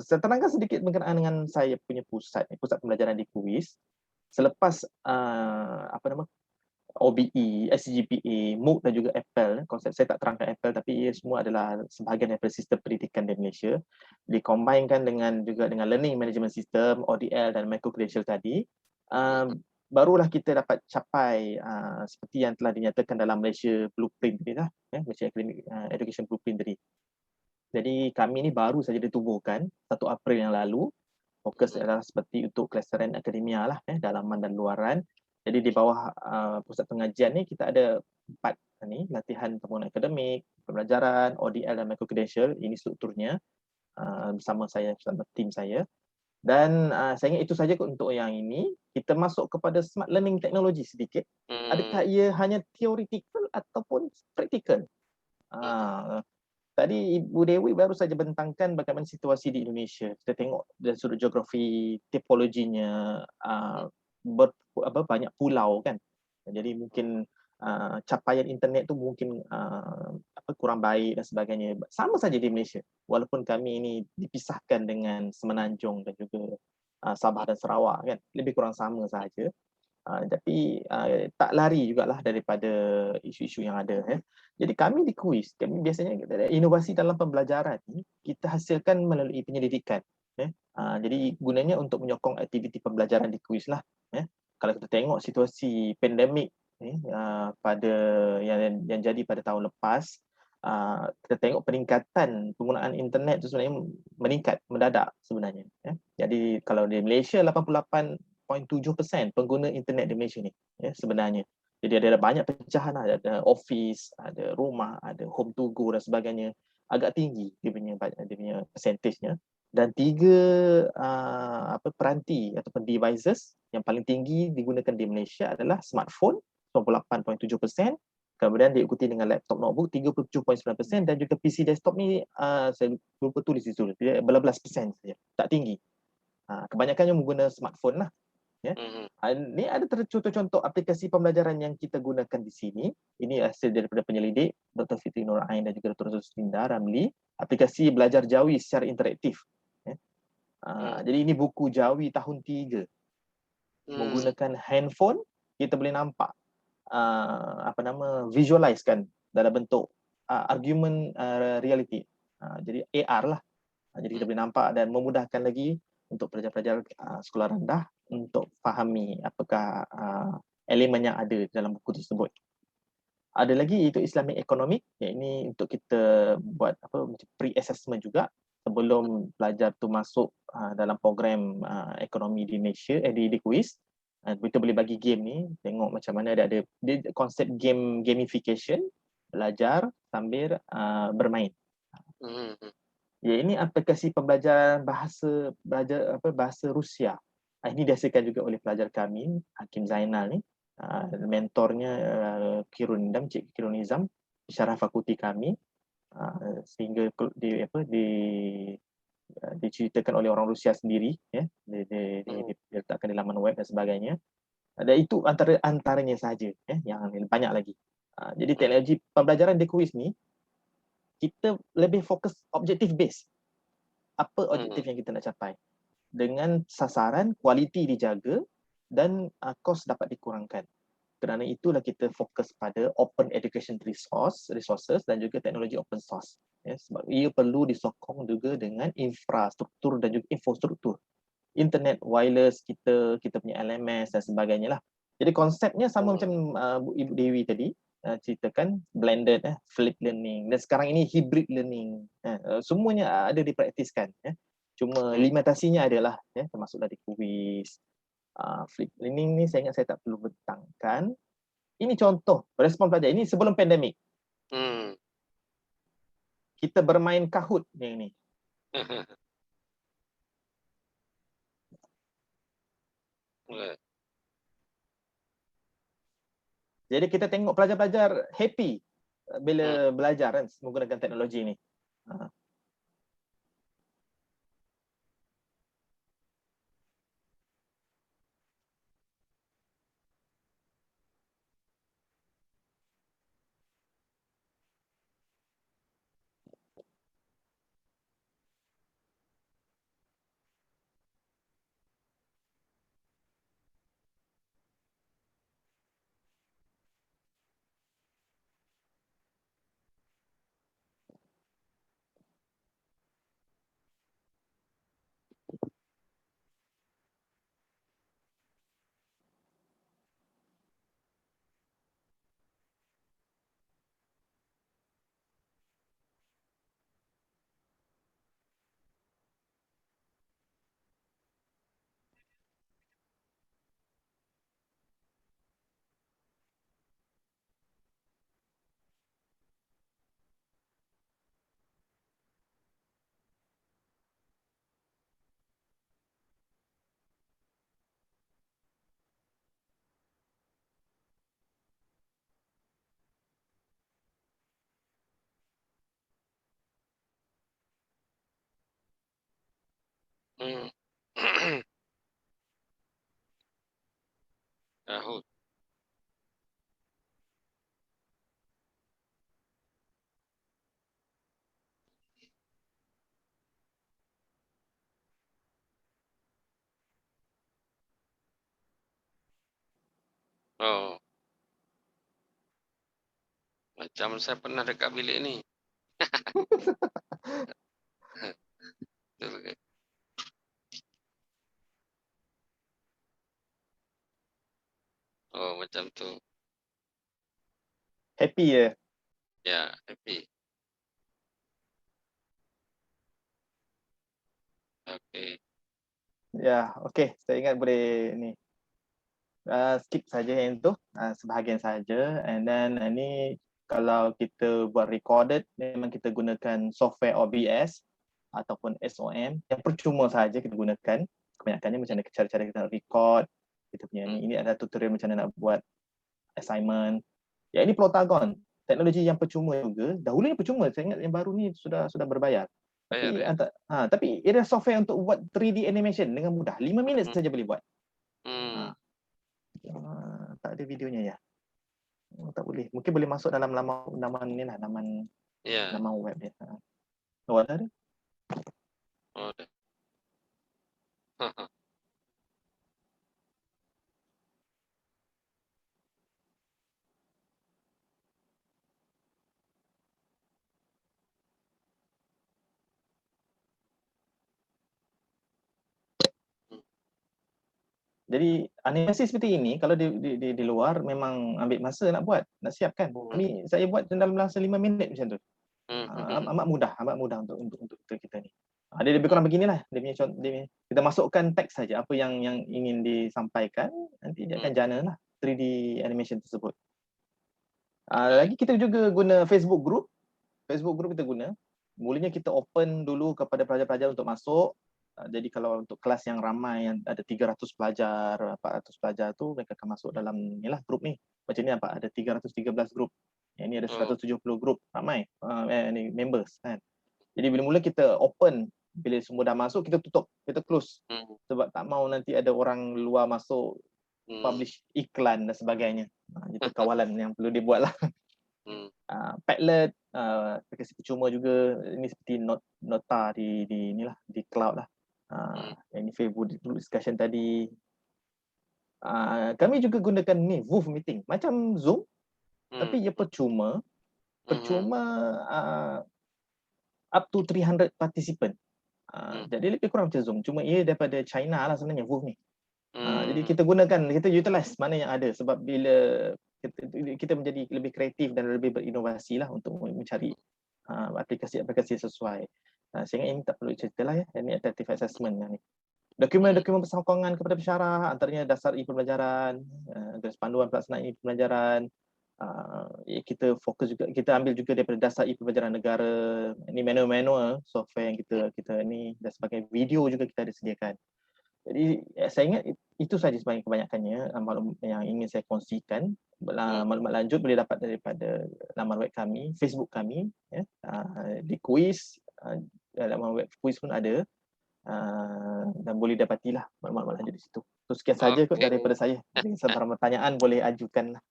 Speaker 4: Saya terangkan sedikit berkenaan dengan saya punya pusat pembelajaran di KUIS. Selepas OBE, SGPA, MOOC dan juga APPEL, konsep saya tak terangkan APPEL tapi ia semua adalah sebahagian daripada sistem pendidikan di Malaysia, dikombinkan dengan learning management system, ODL dan micro credential tadi, barulah kita dapat capai seperti yang telah dinyatakan dalam Malaysia Blueprint tadi lah, Malaysia Academic Education Blueprint tadi. Jadi kami ni baru saja ditubuhkan 1 April yang lalu. Fokus adalah seperti untuk kelestarian akademia lah, dalaman dan luaran. Jadi di bawah pusat pengajian ni kita ada 4 ni, latihan pembangunan akademik, pembelajaran, ODL dan micro credential. Ini strukturnya bersama saya, bersama tim saya. Dan saya ingat itu saja untuk yang ini. Kita masuk kepada smart learning teknologi sedikit. Adakah ia hanya theoretical ataupun practical? Tadi Ibu Dewi baru saja bentangkan bagaimana situasi di Indonesia. Kita tengok dari sudut geografi, tipologinya, banyak pulau kan. Jadi mungkin capaian internet tu mungkin kurang baik dan sebagainya. Sama saja di Malaysia. Walaupun kami ini dipisahkan dengan Semenanjung dan juga Sabah dan Sarawak kan. Lebih kurang sama saja. Tapi tak lari jugalah daripada isu-isu yang ada. Jadi kami di KUIS, kami biasanya inovasi dalam pembelajaran ni kita hasilkan melalui penyelidikan. Jadi gunanya untuk menyokong aktiviti pembelajaran di KUIS lah. Kalau kita tengok situasi pandemik pada yang jadi pada tahun lepas, kita tengok peningkatan penggunaan internet itu sebenarnya meningkat mendadak sebenarnya. Jadi kalau di Malaysia 88.7% pengguna internet di Malaysia ni sebenarnya. Jadi ada banyak pecahan, ada office, ada rumah, ada home to go dan sebagainya. Agak tinggi dia punya percentage-nya. Dan 3 peranti ataupun devices yang paling tinggi digunakan di Malaysia adalah smartphone 98.7%, kemudian diikuti dengan laptop notebook 37.9%, dan juga PC desktop ni saya lupa tulis di situ, dia 12% saja, tak tinggi. Kebanyakannya menggunakan smartphone lah. Ya. Ini ada contoh-contoh aplikasi pembelajaran yang kita gunakan di sini. Ini hasil daripada penyelidik Dr. Fitri Nur Ain dan juga Dr. Suslinda Ramli. Aplikasi belajar Jawi secara interaktif. Ya. Jadi ini buku Jawi tahun 3. Menggunakan handphone, kita boleh nampak visualize kan dalam bentuk argument reality. Jadi AR lah. Jadi kita boleh nampak dan memudahkan lagi untuk pelajar-pelajar sekolah rendah untuk fahami apakah elemen yang ada dalam buku tersebut. Ada lagi iaitu Islamic Economic, yang ini untuk kita buat pre-assessment juga sebelum pelajar tu masuk dalam program ekonomi di Malaysia, di kuis. Kita boleh bagi game ni, tengok macam mana dia konsep gamification, belajar sambil bermain. Ya, ini aplikasi pembelajaran bahasa Rusia. Ini dihasilkan juga oleh pelajar kami, Hakim Zainal ni. Mentornya Cik Kirun Nizam, syarah fakulti kami, sehingga diceritakan oleh orang Rusia sendiri, ya, diletakkan di laman web dan sebagainya. Dan itu antaranya saja, ya, yang banyak lagi. Jadi teknologi pembelajaran di kuis ni kita lebih fokus objektif base. Apa objektif yang kita nak capai? Dengan sasaran, kualiti dijaga dan kos dapat dikurangkan. Kerana itulah kita fokus pada open education resources dan juga teknologi open source. Ya, sebab ia perlu disokong juga dengan infrastruktur dan juga infrastruktur. Internet, wireless, kita punya LMS dan sebagainya lah. Jadi konsepnya sama macam Ibu Dewi tadi ceritakan, blended, flip learning, dan sekarang ini hybrid learning. Semuanya ada dipraktiskan. Cuma limitasinya adalah termasuk dari kuis. Flip learning ni saya ingat saya tak perlu bentangkan. Ini contoh respon pelajar. Ini sebelum pandemik. Kita bermain Kahoot yang ni. Jadi kita tengok pelajar-pelajar happy bila belajar kan menggunakan teknologi ni.
Speaker 1: Kahoot. Oh, macam saya pernah dekat bilik ni. Oh, macam tu.
Speaker 4: Happy ya?
Speaker 1: Ya, happy. Okey.
Speaker 4: Ya, okey. Saya ingat boleh ni. Skip saja yang tu, sebahagian saja. And then ini kalau kita buat recorded, memang kita gunakan software OBS ataupun SOM yang percuma saja kita gunakan. Kebanyakannya macam mana cara-cara kita nak record, kita punya ni. Ini adalah tutorial macam mana nak buat assignment. Ya, ini Protagon, teknologi yang percuma juga. Dahulu yang percuma, saya ingat yang baru ni sudah berbayar. Tapi ada software untuk buat 3D animation dengan mudah. 5 minit saja boleh buat. Tak ada videonya ya. Tak boleh. Mungkin boleh masuk dalam laman ni lah, laman web dia. Oh, ada.
Speaker 1: Oh, ada.
Speaker 4: Jadi animasi seperti ini kalau di luar memang ambil masa nak buat, nak siapkan. Ini saya buat dalam masa 5 minit macam tu. Amat mudah untuk kita ni. Dia lebih kurang beginilah dia punya kita masukkan teks saja apa yang ingin disampaikan, nanti dia akan jana lah 3D animation tersebut. Lagi kita juga guna Facebook group kita guna. Mulanya kita open dulu kepada pelajar-pelajar untuk masuk. Jadi kalau untuk kelas yang ramai yang ada 300 pelajar, 400 pelajar tu mereka akan masuk dalam inilah grup ni. Macam ni ada 313 grup. Yang ni ada 170 grup ramai ni members kan. Jadi bila mula kita open, bila semua dah masuk kita tutup, kita close. Sebab tak mau nanti ada orang luar masuk publish iklan dan sebagainya. Itu kawalan yang perlu dibuat lah. Padlet, aplikasi percuma juga. Ini seperti nota di inilah di cloud lah. Yang ini Facebook discussion tadi. Kami juga gunakan ni Woof meeting macam Zoom, tapi ia percuma up to 300 participant. Jadi lebih kurang macam Zoom, cuma ia daripada China lah sebenarnya Woof ni. Jadi kita gunakan, kita utilize mana yang ada, sebab bila kita menjadi lebih kreatif dan lebih berinovasi lah untuk mencari aplikasi-aplikasi sesuai. Saya ingat ini tak perlu cerita lah ya, ini adaptive assessment yang ni. Dokumen-dokumen persokongan kepada pensyarah, antaranya dasar pembelajaran, garis panduan pelaksanaan pembelajaran. Kita fokus juga, kita ambil juga daripada dasar pembelajaran negara. Ini manual software yang kita ni, dan sebagai video juga kita ada sediakan. Jadi saya ingat itu sahaja sebagai kebanyakannya maklumat yang ingin saya kongsikan. Maklumat lanjut boleh dapat daripada laman web kami, Facebook kami ya. Di quiz, laman web quiz pun ada. Dan boleh dapatilah maklumat lanjut di situ. So sekian saja kot daripada saya. Sebarang pertanyaan boleh ajukan lah.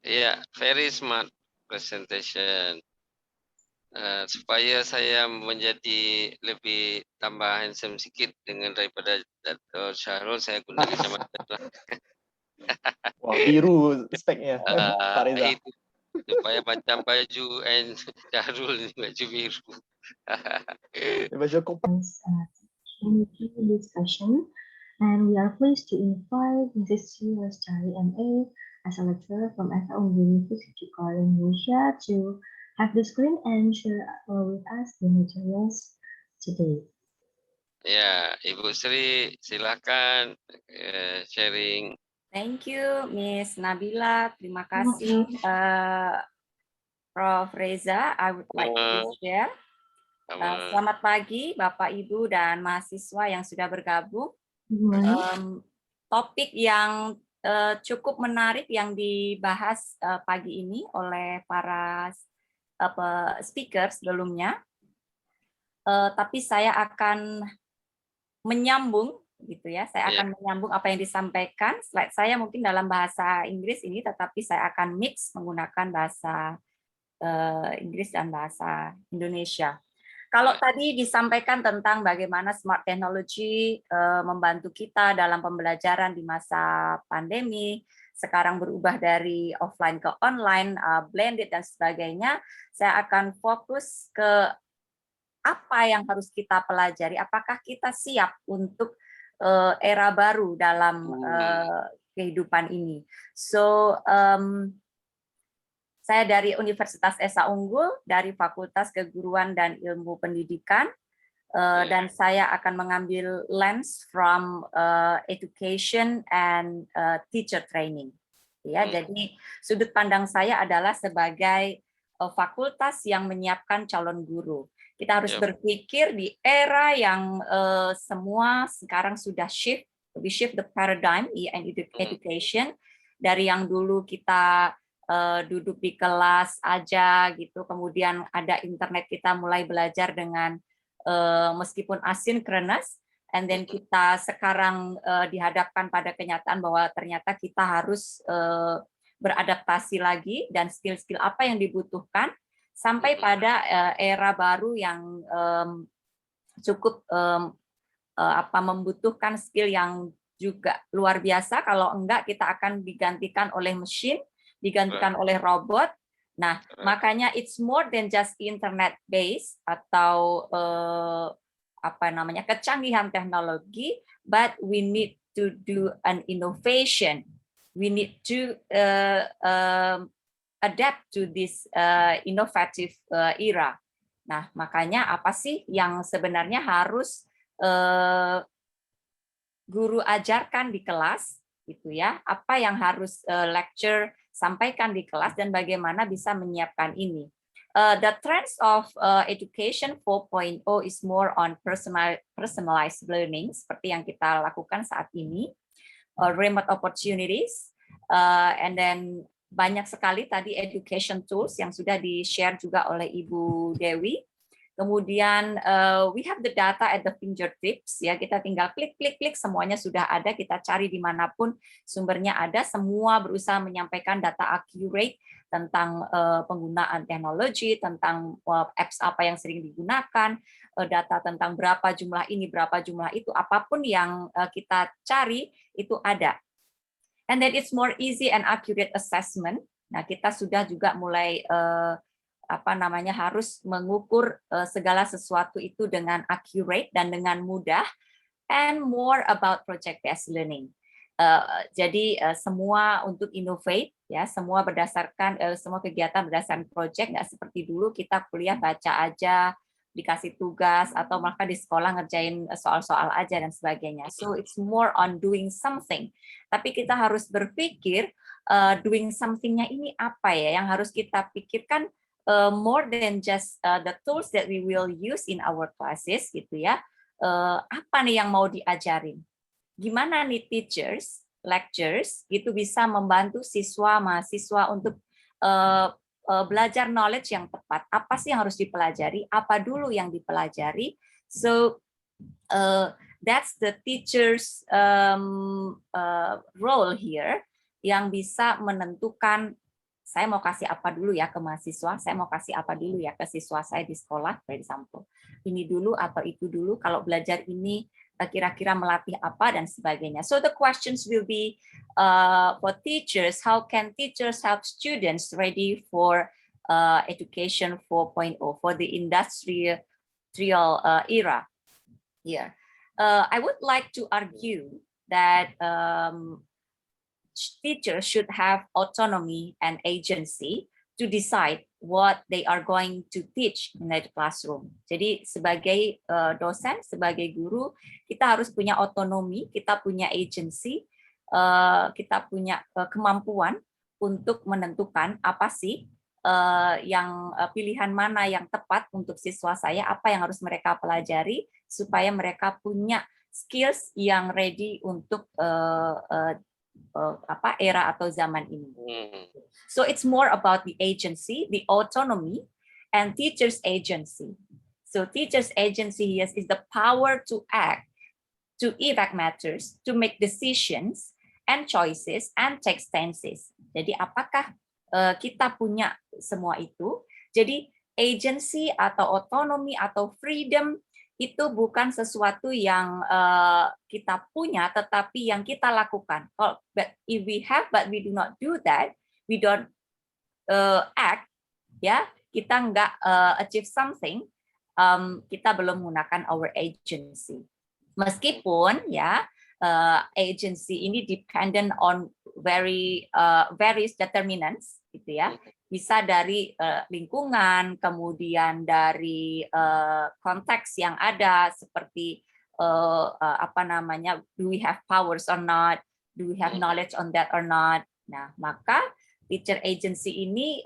Speaker 1: Yeah, very smart presentation. Supaya saya menjadi lebih tambah handsome sikit dengan daripada Dr. Syahrul, saya guna kacamata lah.
Speaker 4: Wah, biru speknya. Pak Reza.
Speaker 1: Itu supaya macam baju and Syahrul ni baju biru.
Speaker 2: Discussion, and we are pleased to invite Mrs. Sheila Lestari MA as a lecturer from FAUNGO University Kuala Indonesia to have the screen and share with us the materials today.
Speaker 1: Ya, Ibu Sri, silakan sharing.
Speaker 3: Thank you, Miss Nabila. Terima kasih, Prof. Reza. I would like to share. Selamat pagi, Bapak, Ibu, dan mahasiswa yang sudah bergabung. Topik yang cukup menarik yang dibahas pagi ini oleh para speaker sebelumnya. Tapi saya akan menyambung gitu ya. Saya akan menyambung apa yang disampaikan. Slide saya mungkin dalam bahasa Inggris ini, tetapi saya akan mix menggunakan bahasa Inggris dan bahasa Indonesia. Kalau tadi disampaikan tentang bagaimana smart technology membantu kita dalam pembelajaran di masa pandemi, sekarang berubah dari offline ke online, blended dan sebagainya, saya akan fokus ke apa yang harus kita pelajari, apakah kita siap untuk era baru dalam kehidupan ini. So, saya dari Universitas Esa Unggul, dari Fakultas Keguruan dan Ilmu Pendidikan, dan saya akan mengambil lens from education and teacher training. Ya, jadi sudut pandang saya adalah sebagai fakultas yang menyiapkan calon guru. Kita harus berpikir di era yang semua sekarang sudah shift the paradigm in education, dari yang dulu kita duduk di kelas aja gitu, kemudian ada internet, kita mulai belajar dengan meskipun asynchronous,
Speaker 5: and then kita sekarang dihadapkan pada kenyataan bahwa ternyata kita harus beradaptasi lagi, dan skill-skill apa yang dibutuhkan sampai pada era baru yang cukup membutuhkan skill yang juga luar biasa. Kalau enggak, kita akan digantikan oleh mesin, digantikan oleh robot. Nah, makanya it's more than just internet based atau kecanggihan teknologi, but we need to do an innovation. We need to adapt to this innovative era. Nah, makanya apa sih yang sebenarnya harus guru ajarkan di kelas, gitu ya? Apa yang harus lecture sampaikan di kelas dan bagaimana bisa menyiapkan ini? The trends of education 4.0 is more on personalized learning, seperti yang kita lakukan saat ini, remote opportunities, and then banyak sekali tadi education tools yang sudah di-share juga oleh Ibu Dewi. Kemudian we have the data at the fingertips, ya, kita tinggal klik semuanya sudah ada, kita cari dimanapun sumbernya ada, semua berusaha menyampaikan data accurate tentang penggunaan teknologi, tentang apps apa yang sering digunakan, data tentang berapa jumlah ini, berapa jumlah itu, apapun yang kita cari itu ada. And then it's more easy and accurate assessment. Nah, kita sudah juga mulai harus mengukur segala sesuatu itu dengan accurate dan dengan mudah, and more about project based learning. Jadi semua untuk innovate, ya, semua berdasarkan semua kegiatan berdasarkan project, nggak seperti dulu kita kuliah baca aja, dikasih tugas, atau maka di sekolah ngerjain soal-soal aja dan sebagainya. So it's more on doing something. Tapi kita harus berpikir doing something-nya ini apa ya yang harus kita pikirkan, more than just the tools that we will use in our classes, gitu ya. Apa nih yang mau diajarin? Gimana nih teachers, lecturers itu bisa membantu siswa mahasiswa untuk belajar knowledge yang tepat. Apa sih yang harus dipelajari? Apa dulu yang dipelajari? So that's the teachers role here, yang bisa menentukan saya mau kasih apa dulu ya ke mahasiswa, saya mau kasih apa dulu ya ke siswa saya di sekolah, for example. Ini dulu atau itu dulu, kalau belajar ini kira-kira melatih apa dan sebagainya. So the questions will be for teachers, how can teachers help students ready for education 4.0, for the industrial era here. I would like to argue that teachers should have autonomy and agency to decide what they are going to teach in the classroom. Jadi sebagai dosen, sebagai guru, kita harus punya otonomi, kita punya agency, kita punya kemampuan untuk menentukan apa sih yang pilihan mana yang tepat untuk siswa saya, apa yang harus mereka pelajari supaya mereka punya skills yang ready untuk era atau zaman ini. So it's more about the agency, the autonomy, and teachers' agency. So teachers' agency is the power to act, to evaluate matters, to make decisions and choices and take stances. Jadi apakah kita punya semua itu? Jadi agency atau otonomi atau freedom itu bukan sesuatu yang kita punya, tetapi yang kita lakukan. But if we have, but we do not do that, we don't act, ya, kita nggak achieve something, kita belum menggunakan our agency. Meskipun ya agency ini dependent on various determinants, gitu ya. Bisa dari lingkungan, kemudian dari konteks yang ada seperti do we have powers or not, do we have knowledge on that or not. Nah, maka teacher agency ini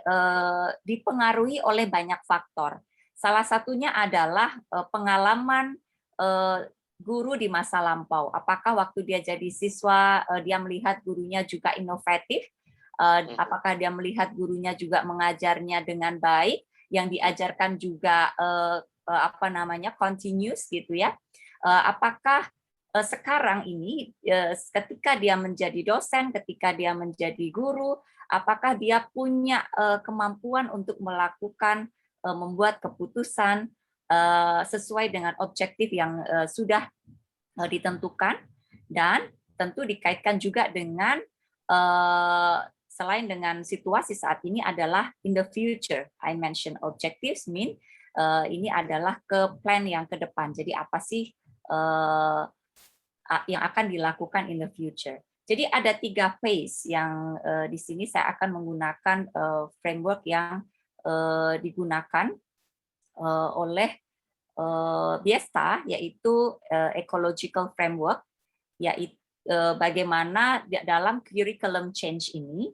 Speaker 5: dipengaruhi oleh banyak faktor. Salah satunya adalah pengalaman guru di masa lampau. Apakah waktu dia jadi siswa dia melihat gurunya juga inovatif? Apakah dia melihat gurunya juga mengajarnya dengan baik, yang diajarkan juga continuous, gitu ya. apakah sekarang ini ketika dia menjadi dosen, ketika dia menjadi guru, apakah dia punya kemampuan untuk melakukan membuat keputusan sesuai dengan objektif yang sudah ditentukan, dan tentu dikaitkan juga dengan selain dengan situasi saat ini adalah in the future. I mention objectives mean ini adalah ke plan yang ke depan. Jadi apa sih yang akan dilakukan in the future. Jadi ada 3 phase yang di sini saya akan menggunakan framework yang digunakan oleh Biesta, yaitu ecological framework, yaitu bagaimana dalam curriculum change ini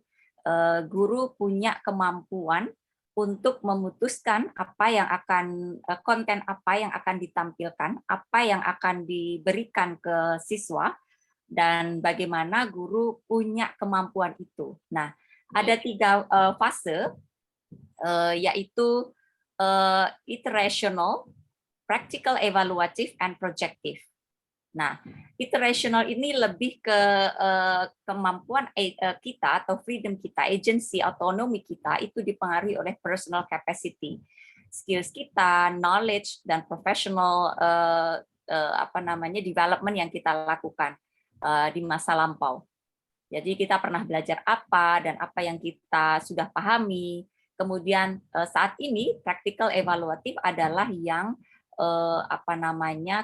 Speaker 5: guru punya kemampuan untuk memutuskan apa yang akan konten apa yang akan ditampilkan, apa yang akan diberikan ke siswa, dan bagaimana guru punya kemampuan itu. Nah, ada 3 fase, yaitu iterational, practical evaluative, and projective. Nah, iterational ini lebih ke kemampuan kita atau freedom kita, agency, otonomi kita itu dipengaruhi oleh personal capacity, skills kita, knowledge, dan professional development yang kita lakukan di masa lampau. Jadi kita pernah belajar apa dan apa yang kita sudah pahami. Kemudian saat ini practical evaluatif adalah yang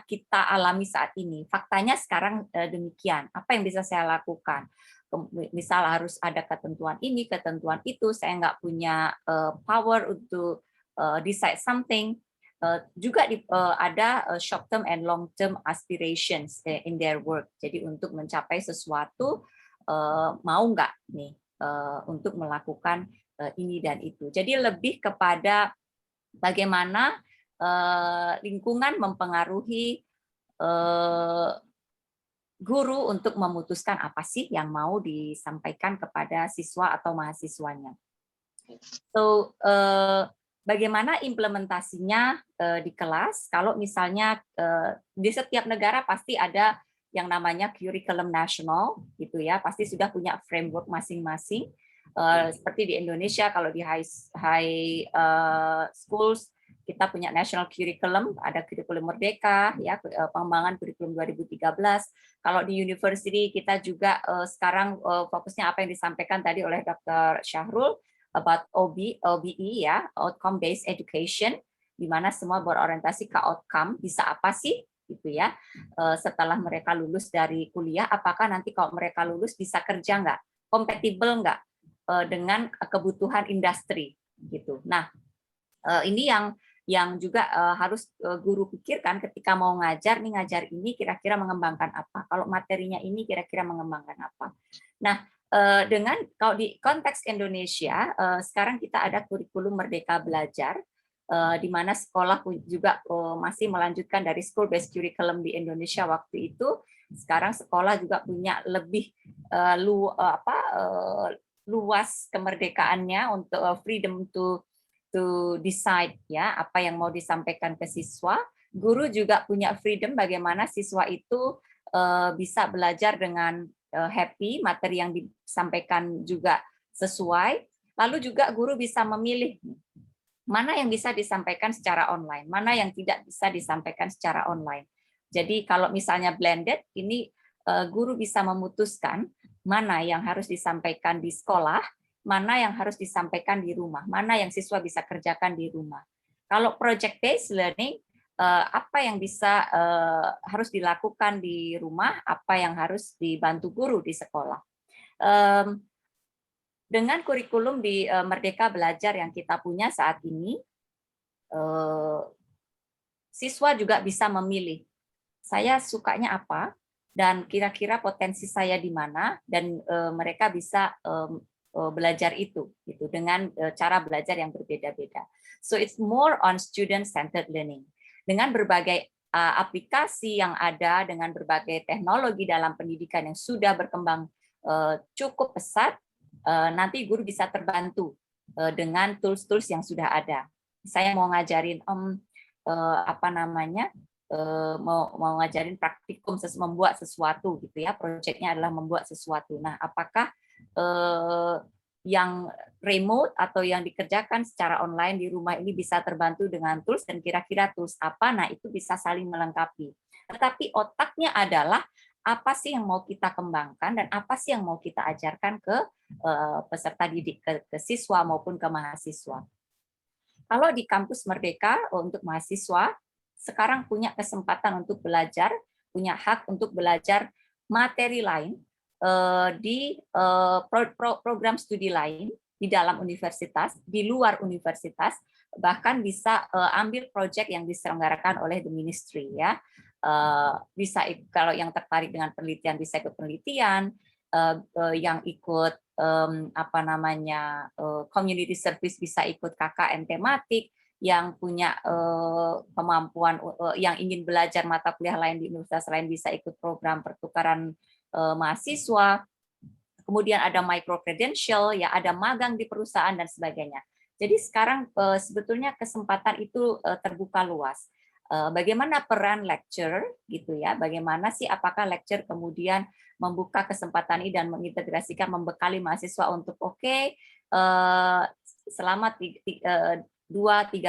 Speaker 5: kita alami saat ini. Faktanya sekarang demikian. Apa yang bisa saya lakukan? Misal harus ada ketentuan ini, ketentuan itu. Saya nggak punya power untuk decide something. Juga ada short term and long term aspirations in their work. Jadi untuk mencapai sesuatu mau nggak nih untuk melakukan ini dan itu. Jadi lebih kepada bagaimana lingkungan mempengaruhi guru untuk memutuskan apa sih yang mau disampaikan kepada siswa atau mahasiswanya. So, bagaimana implementasinya di kelas? Kalau misalnya di setiap negara pasti ada yang namanya curriculum nasional, gitu ya, pasti sudah punya framework masing-masing. Seperti di Indonesia, kalau di high schools kita punya national curriculum, ada kurikulum Merdeka, ya, pengembangan kurikulum 2013. Kalau di university kita juga sekarang fokusnya apa yang disampaikan tadi oleh Dr. Syahrul about OBE, ya, outcome based education, di mana semua berorientasi ke outcome, bisa apa sih, gitu ya. Setelah mereka lulus dari kuliah, apakah nanti kalau mereka lulus bisa kerja nggak, kompatibel nggak dengan kebutuhan industri, gitu. Nah, ini yang juga harus guru pikirkan ketika mau ngajar, nih ngajar ini kira-kira mengembangkan apa, kalau materinya ini kira-kira mengembangkan apa. Nah, dengan kalau di konteks Indonesia, sekarang kita ada kurikulum Merdeka Belajar, di mana sekolah juga masih melanjutkan dari school based curriculum di Indonesia waktu itu. Sekarang sekolah juga punya lebih luas kemerdekaannya untuk freedom to decide, ya, apa yang mau disampaikan ke siswa. Guru juga punya freedom bagaimana siswa itu bisa belajar dengan happy, materi yang disampaikan juga sesuai. Lalu juga guru bisa memilih mana yang bisa disampaikan secara online, mana yang tidak bisa disampaikan secara online. Jadi kalau misalnya blended, ini guru bisa memutuskan mana yang harus disampaikan di sekolah, mana yang harus disampaikan di rumah, mana yang siswa bisa kerjakan di rumah. Kalau project based learning, apa yang bisa harus dilakukan di rumah, apa yang harus dibantu guru di sekolah. Dengan kurikulum di Merdeka Belajar yang kita punya saat ini, siswa juga bisa memilih, saya sukanya apa, dan kira-kira potensi saya di mana, dan mereka bisa belajar itu, gitu, dengan cara belajar yang berbeda-beda. So it's more on student-centered learning. Dengan berbagai aplikasi yang ada, dengan berbagai teknologi dalam pendidikan yang sudah berkembang cukup pesat, nanti guru bisa terbantu dengan tools-tools yang sudah ada. Saya mau ngajarin mau ngajarin praktikum membuat sesuatu gitu ya, proyeknya adalah membuat sesuatu. Nah, apakah yang remote atau yang dikerjakan secara online di rumah ini bisa terbantu dengan tools, dan kira-kira tools apa? Nah, itu bisa saling melengkapi. Tetapi otaknya adalah apa sih yang mau kita kembangkan dan apa sih yang mau kita ajarkan ke peserta didik, ke siswa maupun ke mahasiswa. Kalau di kampus Merdeka untuk mahasiswa sekarang punya kesempatan untuk belajar, punya hak untuk belajar materi lain di program studi lain di dalam universitas, di luar universitas, bahkan bisa ambil proyek yang diselenggarakan oleh the ministry ya. Bisa kalau yang tertarik dengan penelitian bisa ikut penelitian, yang ikut apa namanya community service bisa ikut KKN tematik, yang punya kemampuan yang ingin belajar mata kuliah lain di universitas lain bisa ikut program pertukaran mahasiswa. Kemudian ada micro credential, ya ada magang di perusahaan dan sebagainya. Jadi sekarang sebetulnya kesempatan itu terbuka luas. Bagaimana peran lecturer gitu ya? Bagaimana sih apakah lecturer kemudian membuka kesempatan ini dan mengintegrasikan, membekali mahasiswa untuk selama 2-3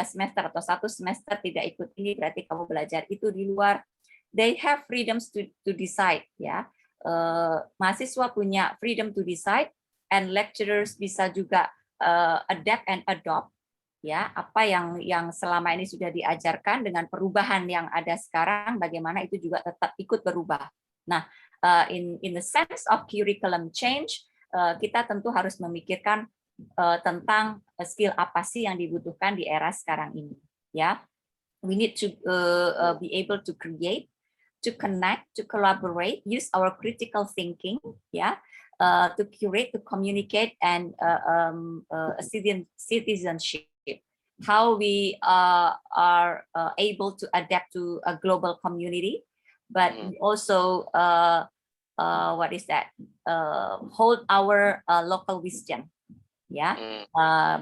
Speaker 5: semester atau 1 semester tidak ikut ini berarti kamu belajar itu di luar. They have freedoms to decide ya. Mahasiswa punya freedom to decide, and lecturers bisa juga adapt and adopt ya, apa yang selama ini sudah diajarkan dengan perubahan yang ada sekarang, bagaimana itu juga tetap ikut berubah. Nah, in the sense of curriculum change, kita tentu harus memikirkan tentang skill apa sih yang dibutuhkan di era sekarang ini. Ya, we need to be able to create, to connect, to collaborate, use our critical thinking, ya, to curate, to communicate, and citizenship. How we are able to adapt to a global community, but also what is that? Hold our local wisdom. Ya,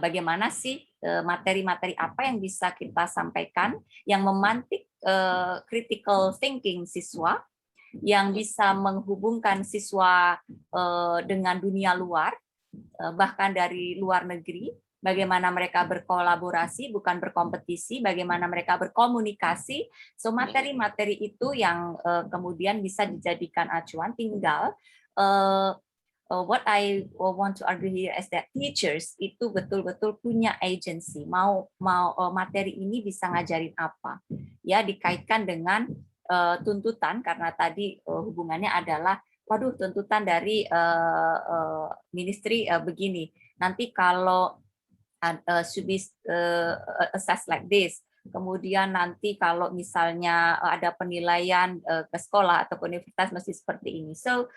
Speaker 5: bagaimana sih materi-materi apa yang bisa kita sampaikan yang memantik critical thinking siswa, yang bisa menghubungkan siswa dengan dunia luar, bahkan dari luar negeri. Bagaimana mereka berkolaborasi, bukan berkompetisi, bagaimana mereka berkomunikasi. So materi-materi itu yang kemudian bisa dijadikan acuan. Tinggal what I want to argue here is that teachers itu betul-betul punya agency. Mau materi ini bisa ngajarin apa? Ya, dikaitkan dengan tuntutan, karena tadi hubungannya adalah, waduh, tuntutan dari ministry begini. Nanti kalau should be assessed like this. Kemudian nanti kalau misalnya ada penilaian ke sekolah atau universitas mesti seperti ini. So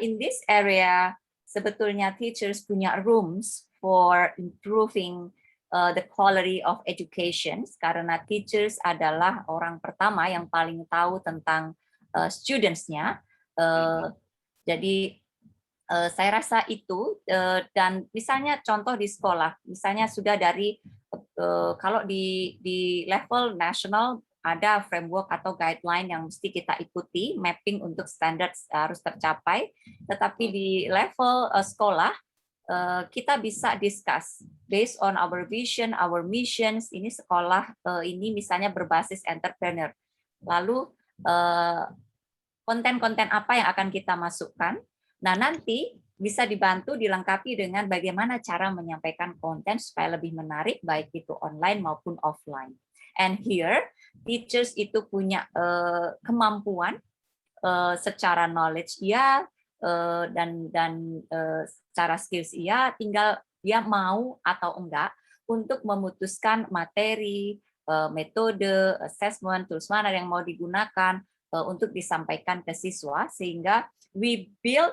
Speaker 5: in this area sebetulnya teachers punya rooms for improving the quality of education, karena teachers adalah orang pertama yang paling tahu tentang students-nya. Jadi saya rasa itu, dan misalnya contoh di sekolah, misalnya sudah dari kalau di level nasional ada framework atau guideline yang mesti kita ikuti, mapping untuk standar harus tercapai, tetapi di level sekolah kita bisa discuss based on our vision, our missions. Ini sekolah ini misalnya berbasis entrepreneur, lalu konten-konten apa yang akan kita masukkan. Nah, nanti bisa dibantu dilengkapi dengan bagaimana cara menyampaikan konten supaya lebih menarik, baik itu online maupun offline. And here, teachers itu punya kemampuan secara knowledge ya, dan secara skills ya, tinggal dia mau atau enggak untuk memutuskan materi, metode, assessment, tools mana yang mau digunakan untuk disampaikan ke siswa, sehingga we build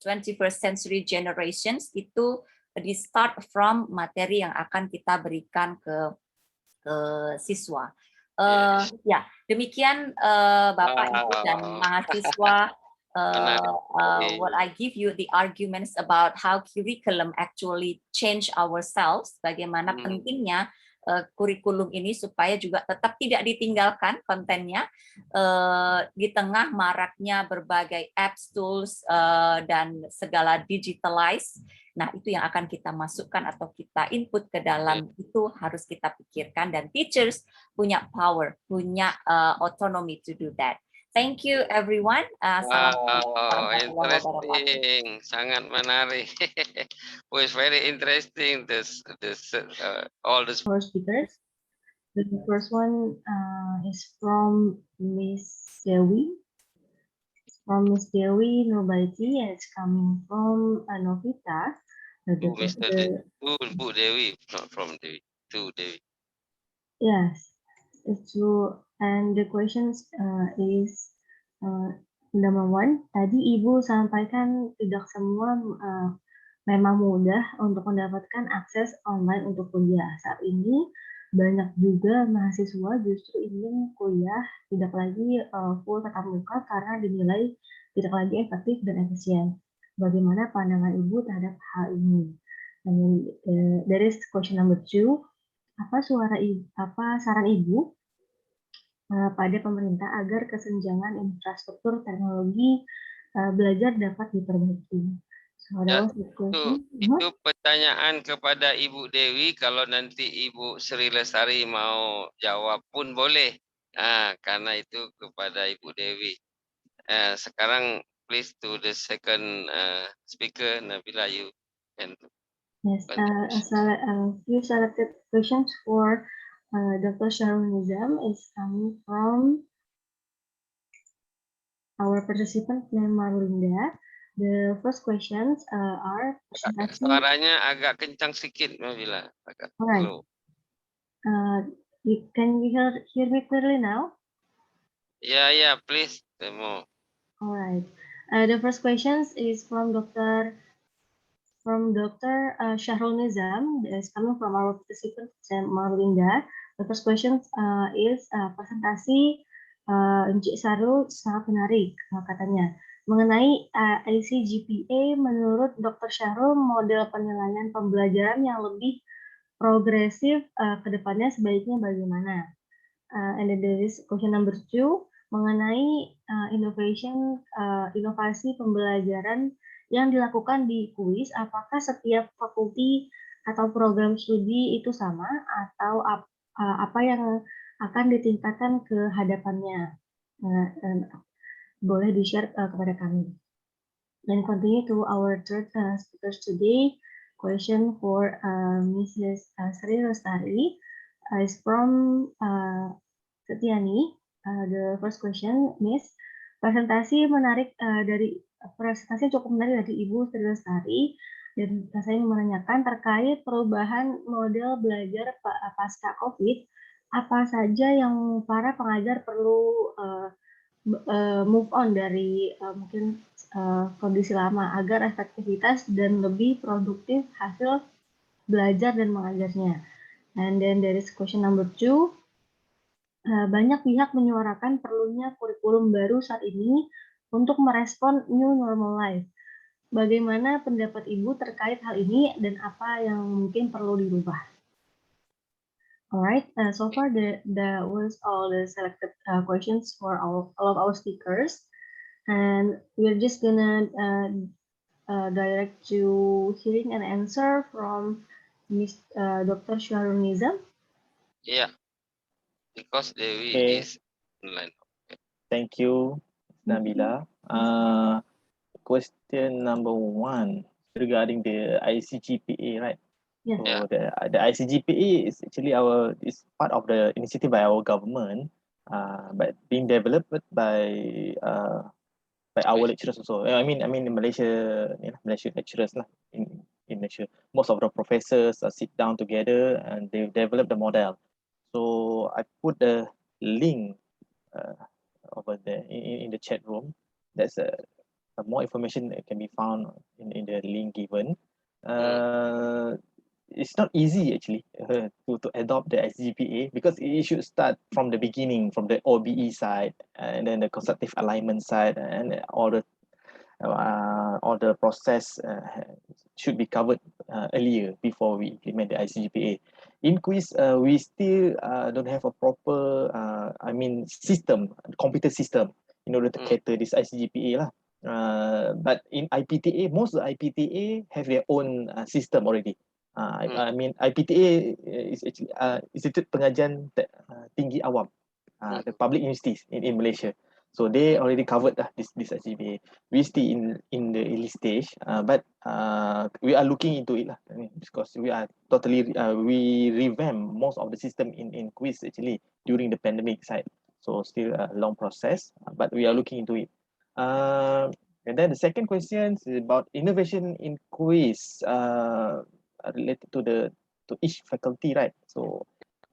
Speaker 5: 21st century generations itu di start from materi yang akan kita berikan ke siswa. Ya, demikian Bapak Ibu dan mahasiswa. What I give you the arguments about how curriculum actually change ourselves, bagaimana pentingnya kurikulum ini supaya juga tetap tidak ditinggalkan kontennya di tengah maraknya berbagai apps, tools, dan segala digitalize. Nah, itu yang akan kita masukkan atau kita input ke dalam, itu harus kita pikirkan, dan teachers punya power, punya autonomy to do that. Thank you everyone.
Speaker 1: Wow, interesting, sangat menarik. Was very interesting. All this.
Speaker 2: Our speakers. The first one is from Miss Dewi. From Miss Dewi Nubaiti, and it's coming from Novita.
Speaker 1: Bu Dewi, not from Dewi, to Dewi.
Speaker 2: Yes, it's true. And the questions is number one. Tadi Ibu sampaikan tidak semua memang mudah untuk mendapatkan akses online untuk kuliah. Saat ini banyak juga mahasiswa justru ingin kuliah tidak lagi full tatap muka karena dinilai tidak lagi efektif dan efisien. Bagaimana pandangan Ibu terhadap hal ini? And there is question number 2. Apa saran Ibu pada pemerintah agar kesenjangan infrastruktur teknologi belajar dapat diperbaiki?
Speaker 1: Ya, itu pertanyaan kepada Ibu Dewi. Kalau nanti Ibu Sri Lestari mau jawab pun boleh. Karena itu kepada Ibu Dewi. Sekarang please to the second speaker, Nabila, you can.
Speaker 2: Yes, a few selected questions for Dr. Shahrul Nizam is coming from our participant named Marlinda. The first questions are.
Speaker 1: Suaranya agak kencang sedikit, Nabila. Agak low.
Speaker 2: Can you hear me clearly now?
Speaker 1: Yeah, please. Demo.
Speaker 2: All right. The first questions is from Dr. Shahrul Nizam. Is coming from our participant Marlinda. The first question is presentasi Encik Sarul sangat menarik katanya. Mengenai ICGPA, menurut Dr. Shahrul, model penilaian pembelajaran yang lebih progresif ke depannya sebaiknya bagaimana? And then there is question number 2, mengenai inovasi pembelajaran yang dilakukan di kuis, apakah setiap fakulti atau program studi itu sama atau apa yang akan ditingkatkan ke hadapannya? Boleh di-share kepada kami. And continue to our third speakers today. Question for Mrs. Sri Lestari is from Setiani. The first question, Miss, presentasi cukup menarik dari Ibu Sri Lestari, dan saya menanyakan terkait perubahan model belajar pasca COVID, apa saja yang para pengajar perlu move on dari mungkin kondisi lama agar efektivitas dan lebih produktif hasil belajar dan mengajarnya. And then there is question number 2. Banyak pihak menyuarakan perlunya kurikulum baru saat ini untuk merespon new normal life. Bagaimana pendapat Ibu terkait hal ini dan apa yang mungkin perlu dirubah? Alright, so far that was all the selected questions for all of our speakers, and we're just gonna direct to hearing an answer from Dr. Shahrul Nizam.
Speaker 1: Yeah, because Dewi is online.
Speaker 4: Thank you, Nabila. Question number 1 regarding the ICGPA, right?
Speaker 2: Yes.
Speaker 4: So the ICGPA is actually part of the initiative by our government, but being developed by our lecturers also. I mean in Malaysia, Malaysian lecturers lah in Malaysia. Most of the professors sit down together and they develop the model. So I put the link over there in the chat room. There's more information that can be found in the link given. It's not easy actually to adopt the ICGPA because it should start from the beginning, from the OBE side, and then the constructive alignment side, and all the process should be covered earlier before we implement the ICGPA. in quiz, we still don't have a proper, system, computer system in order to cater this ICGPA lah. But in IPTA, most of the IPTA have their own system already. I mean, IPTA is actually Institute Pengajian Tinggi Awam, the public universities in Malaysia. So they already covered this ICGPA. We still in the early stage, but we are looking into it lah. I mean, because we are totally we revamp most of the system in quiz actually during the pandemic side. So still a long process, but we are looking into it. And then the second question is about innovation in quiz related to each faculty, right? So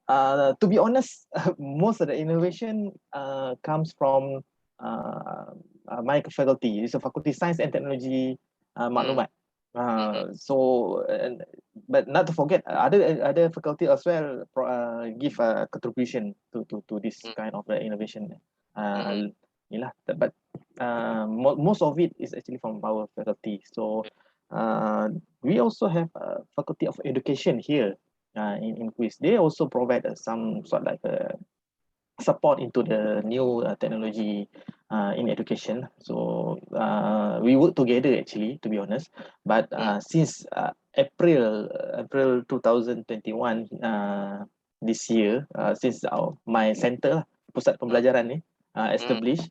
Speaker 4: to be honest, most of the innovation comes from my faculty. It's a faculty science and technology maklumat. But not to forget other faculty as well give a contribution to this kind of innovation. But most of it is actually from our faculty. So we also have a faculty of education here in quiz. They also provide some sort like support into the new technology in education. So we work together actually, to be honest. But since April 2021 this year, since my center pusat pembelajaran ni established,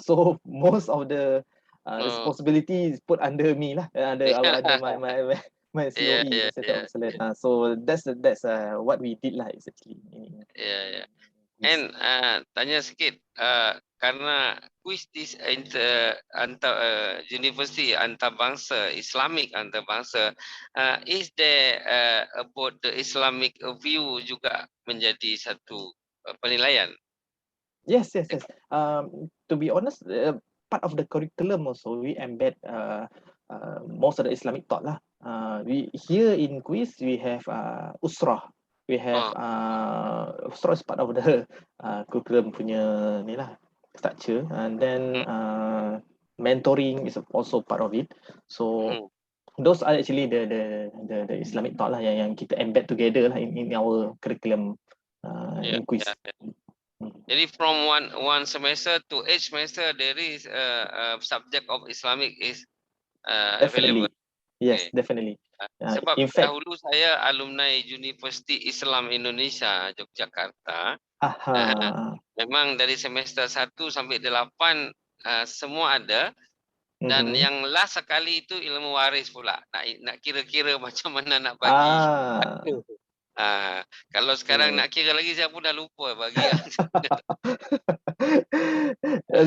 Speaker 4: so most of the responsibility is put under me lah, under my COE, Center of Excellence. So that's what we did lah, is actually.
Speaker 1: And tanya sikit, karena quiz this university antarabangsa, Islamic antarabangsa, is there about the Islamic view juga menjadi satu penilaian?
Speaker 4: Yes. To be honest, part of the curriculum also we embed most of the Islamic thought lah. We here in quiz we have usrah. We have usrah is part of the curriculum punya ni lah structure, and then mentoring is also part of it. So those are actually the Islamic thought lah yang kita embed together lah in our curriculum in quiz.
Speaker 1: Jadi from one semester to each semester there is a subject of Islamic is
Speaker 4: definitely
Speaker 1: relevant.
Speaker 4: Yes, definitely.
Speaker 1: Sebab
Speaker 4: in fact,
Speaker 1: dahulu saya alumni Universiti Islam Indonesia Yogyakarta. Memang dari semester 1 sampai 8 semua ada. Dan yang last sekali itu ilmu waris pula. Nak kira-kira macam mana nak bagi. Kalau sekarang nak kira lagi saya pun dah lupa bagi.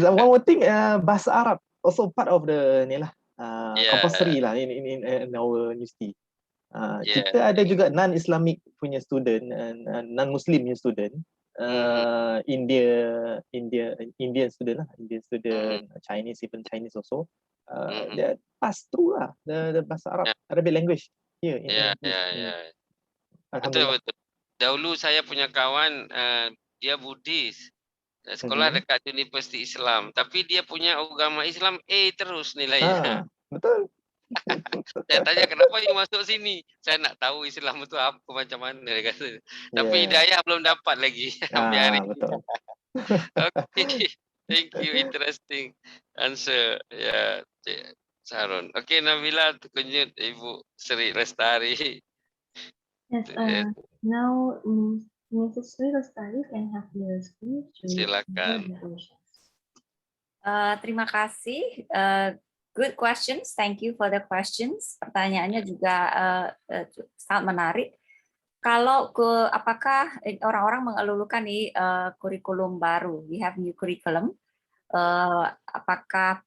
Speaker 4: One more thing, bahasa Arab also part of the ni lah. Compulsory lah in our university. Kita ada juga non-Islamic punya student, non-Muslim punya student, Indian student lah, Chinese, even Chinese also. They pass through lah the bahasa Arab, Arabic language here.
Speaker 1: Betul. Dahulu saya punya kawan dia Buddhis. Sekolah dekat Universiti Islam, tapi dia punya agama Islam A terus nilainya.
Speaker 4: Betul.
Speaker 1: Saya tanya kenapa you masuk sini? Saya nak tahu Islam itu apa, macam mana dia kata. Tapi hidayah belum dapat lagi.
Speaker 4: Betul.
Speaker 1: Okay. Thank you, interesting answer. Ya, Sharon. Okay, Nabila, tunjuk Ibu Sri Lestari.
Speaker 2: Yes, now Mrs. Sri Lestari can have your screen.
Speaker 1: Silakan.
Speaker 5: Terima kasih. Good questions. Thank you for the questions. Pertanyaannya juga sangat menarik. Kalau apakah orang-orang mengeluhkan nih kurikulum baru? We have new curriculum. Apakah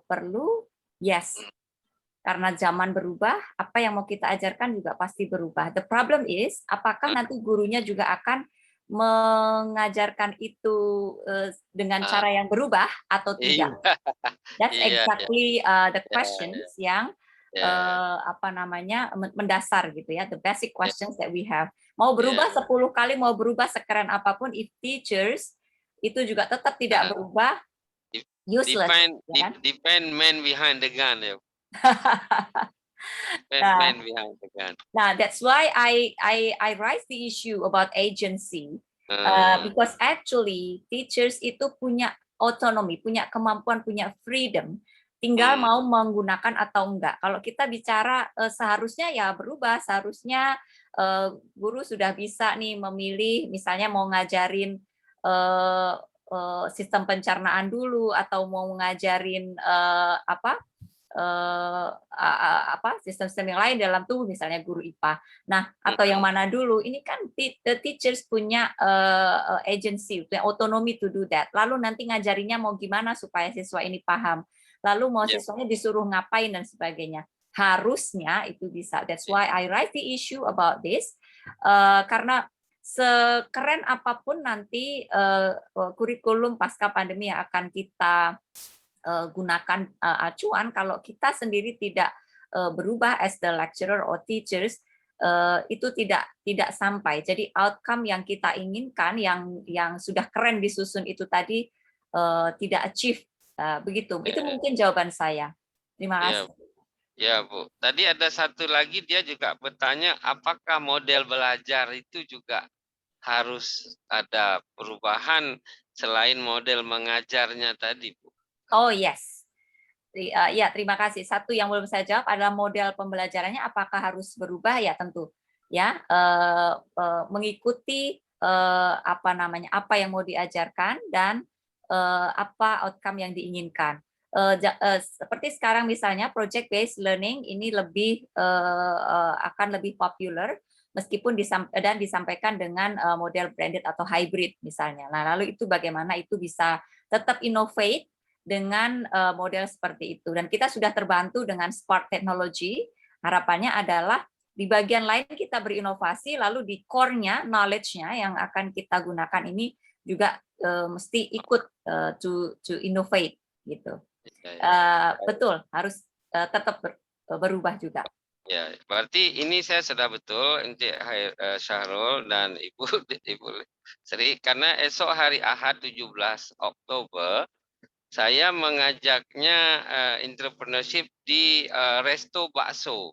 Speaker 5: perlu? Yes. Karena zaman berubah, apa yang mau kita ajarkan juga pasti berubah. The problem is, apakah nanti gurunya juga akan mengajarkan itu dengan cara yang berubah atau tidak? That's exactly the questions yang mendasar gitu ya, the basic questions that we have. Mau berubah 10 kali, mau berubah sekeren apapun, if teachers itu juga tetap tidak berubah, useless.
Speaker 1: Depend man behind the gun. Man behind the gun.
Speaker 5: Nah, that's why I raise the issue about agency, because actually teachers itu punya otonomi, punya kemampuan, punya freedom, tinggal mau menggunakan atau enggak. Kalau kita bicara seharusnya ya berubah, seharusnya guru sudah bisa nih memilih, misalnya mau ngajarin sistem pencernaan dulu atau mau ngajarin sistem-sistem yang lain dalam tubuh, misalnya guru IPA. Nah, atau yang mana dulu? Ini kan the teachers punya agency, punya otonomi to do that. Lalu nanti ngajarinya mau gimana supaya siswa ini paham. Lalu mau siswanya disuruh ngapain dan sebagainya. Harusnya itu bisa. That's why I raise the issue about this. Karena sekeren apapun nanti kurikulum pasca pandemi yang akan kita gunakan acuan, kalau kita sendiri tidak berubah as the lecturer or teachers, itu tidak sampai. Jadi outcome yang kita inginkan, yang sudah keren disusun itu tadi tidak achieve, begitu. Itu mungkin jawaban saya. Terima kasih.
Speaker 1: Ya Bu, tadi ada satu lagi, dia juga bertanya apakah model belajar itu juga harus ada perubahan selain model mengajarnya tadi Bu.
Speaker 5: Oh yes, ya terima kasih. Satu yang belum saya jawab adalah model pembelajarannya apakah harus berubah, ya tentu ya, mengikuti apa yang mau diajarkan dan apa outcome yang diinginkan. Seperti sekarang misalnya project based learning ini akan lebih populer meskipun disampaikan dengan model branded atau hybrid misalnya. Nah, lalu itu bagaimana itu bisa tetap innovate dengan model seperti itu. Dan kita sudah terbantu dengan Spark Technology. Harapannya adalah di bagian lain kita berinovasi, lalu di core-nya, knowledge-nya yang akan kita gunakan ini juga mesti ikut to innovate gitu. Betul, harus tetap berubah juga.
Speaker 1: Ya, berarti ini saya sudah betul Encik Syahrul dan Ibu Sri, karena esok hari Ahad 17 Oktober saya mengajaknya entrepreneurship di Resto Bakso.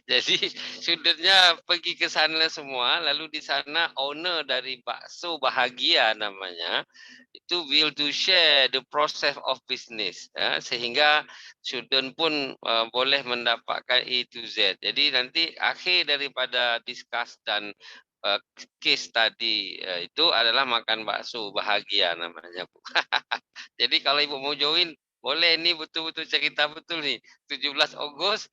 Speaker 1: Jadi studentnya pergi ke sana semua, lalu di sana owner dari Bakso Bahagia namanya, itu will to share the process of business, ya, sehingga student pun boleh mendapatkan A to Z. Jadi nanti akhir daripada discuss dan case tadi itu adalah makan bakso bahagia namanya Bu. Jadi kalau Ibu mau join boleh, ini betul-betul cerita betul nih. 17 Ogos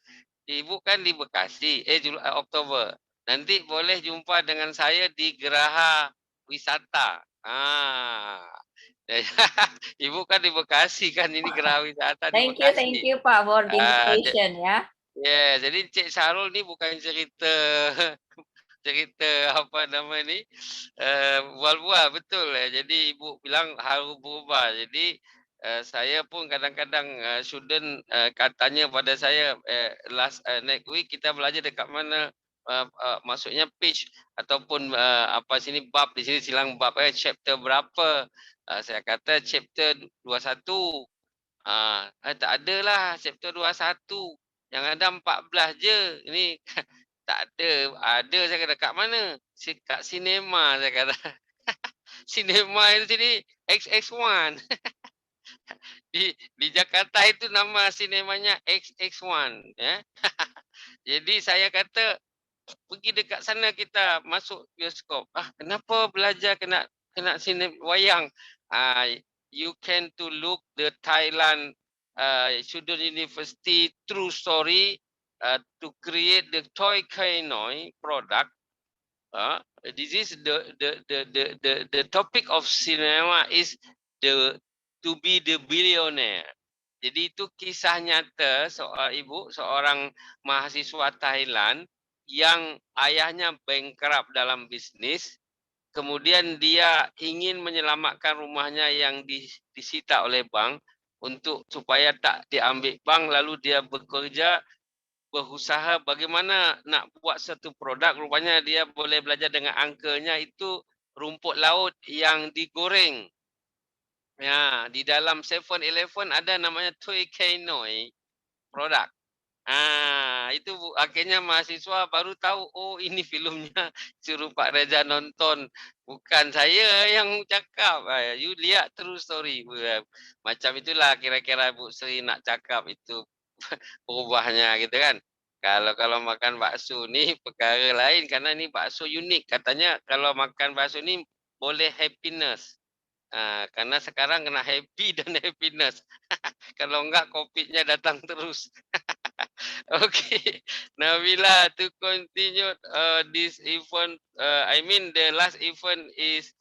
Speaker 1: Ibu kan di Bekasi, Oktober. Nanti boleh jumpa dengan saya di Geraha Wisata. Ibu kan di Bekasi kan, ini Geraha Wisata di Bekasi.
Speaker 5: Thank you Pak for the invitation ya.
Speaker 1: Ya, jadi Cik Syahrul ini bukan cerita apa nama ini bual-bual, betul ya. Jadi Ibu bilang harus berubah. Jadi saya pun kadang-kadang student katanya pada saya next week kita belajar dekat mana, maksudnya page ataupun apa sini bab, di sini silang bab chapter berapa. Saya kata chapter 21. Tak ada lah chapter 21. Yang ada 14 je. Ini tak ada. Ada saya kata kat mana? Kat sinema saya kata. Sinema itu sini XX1. Di Jakarta itu nama sinemanya XX1 ya. Jadi saya kata pergi dekat sana kita masuk bioskop. Kenapa belajar kena sinema wayang? You can to look the Thailand Student University true story to create the toy Kainoi product. This is the topic of cinema is to be the billionaire. Jadi itu kisah nyata seorang mahasiswa Thailand yang ayahnya bankrupt dalam bisnis. Kemudian dia ingin menyelamatkan rumahnya yang disita oleh bank supaya tak diambil bank, lalu dia berusaha bagaimana nak buat satu produk. Rupanya dia boleh belajar dengan angkanya, itu rumput laut yang digoreng. Ya, di dalam 7-Eleven ada namanya Toy Kainoi produk. Itu akhirnya mahasiswa baru tahu, oh ini filmnya, suruh Pak Reza nonton. Bukan saya yang cakap. You lihat true story. Macam itulah kira-kira Bu Sri nak cakap itu berubahnya gitu kan. Kalau makan bakso ni perkara lain karena ni bakso unik. Katanya kalau makan bakso ni boleh happiness. Karena sekarang kena happy dan happiness. Kalau enggak COVID-nya datang terus. Okay, Nabila, to continue this event, I mean the last event is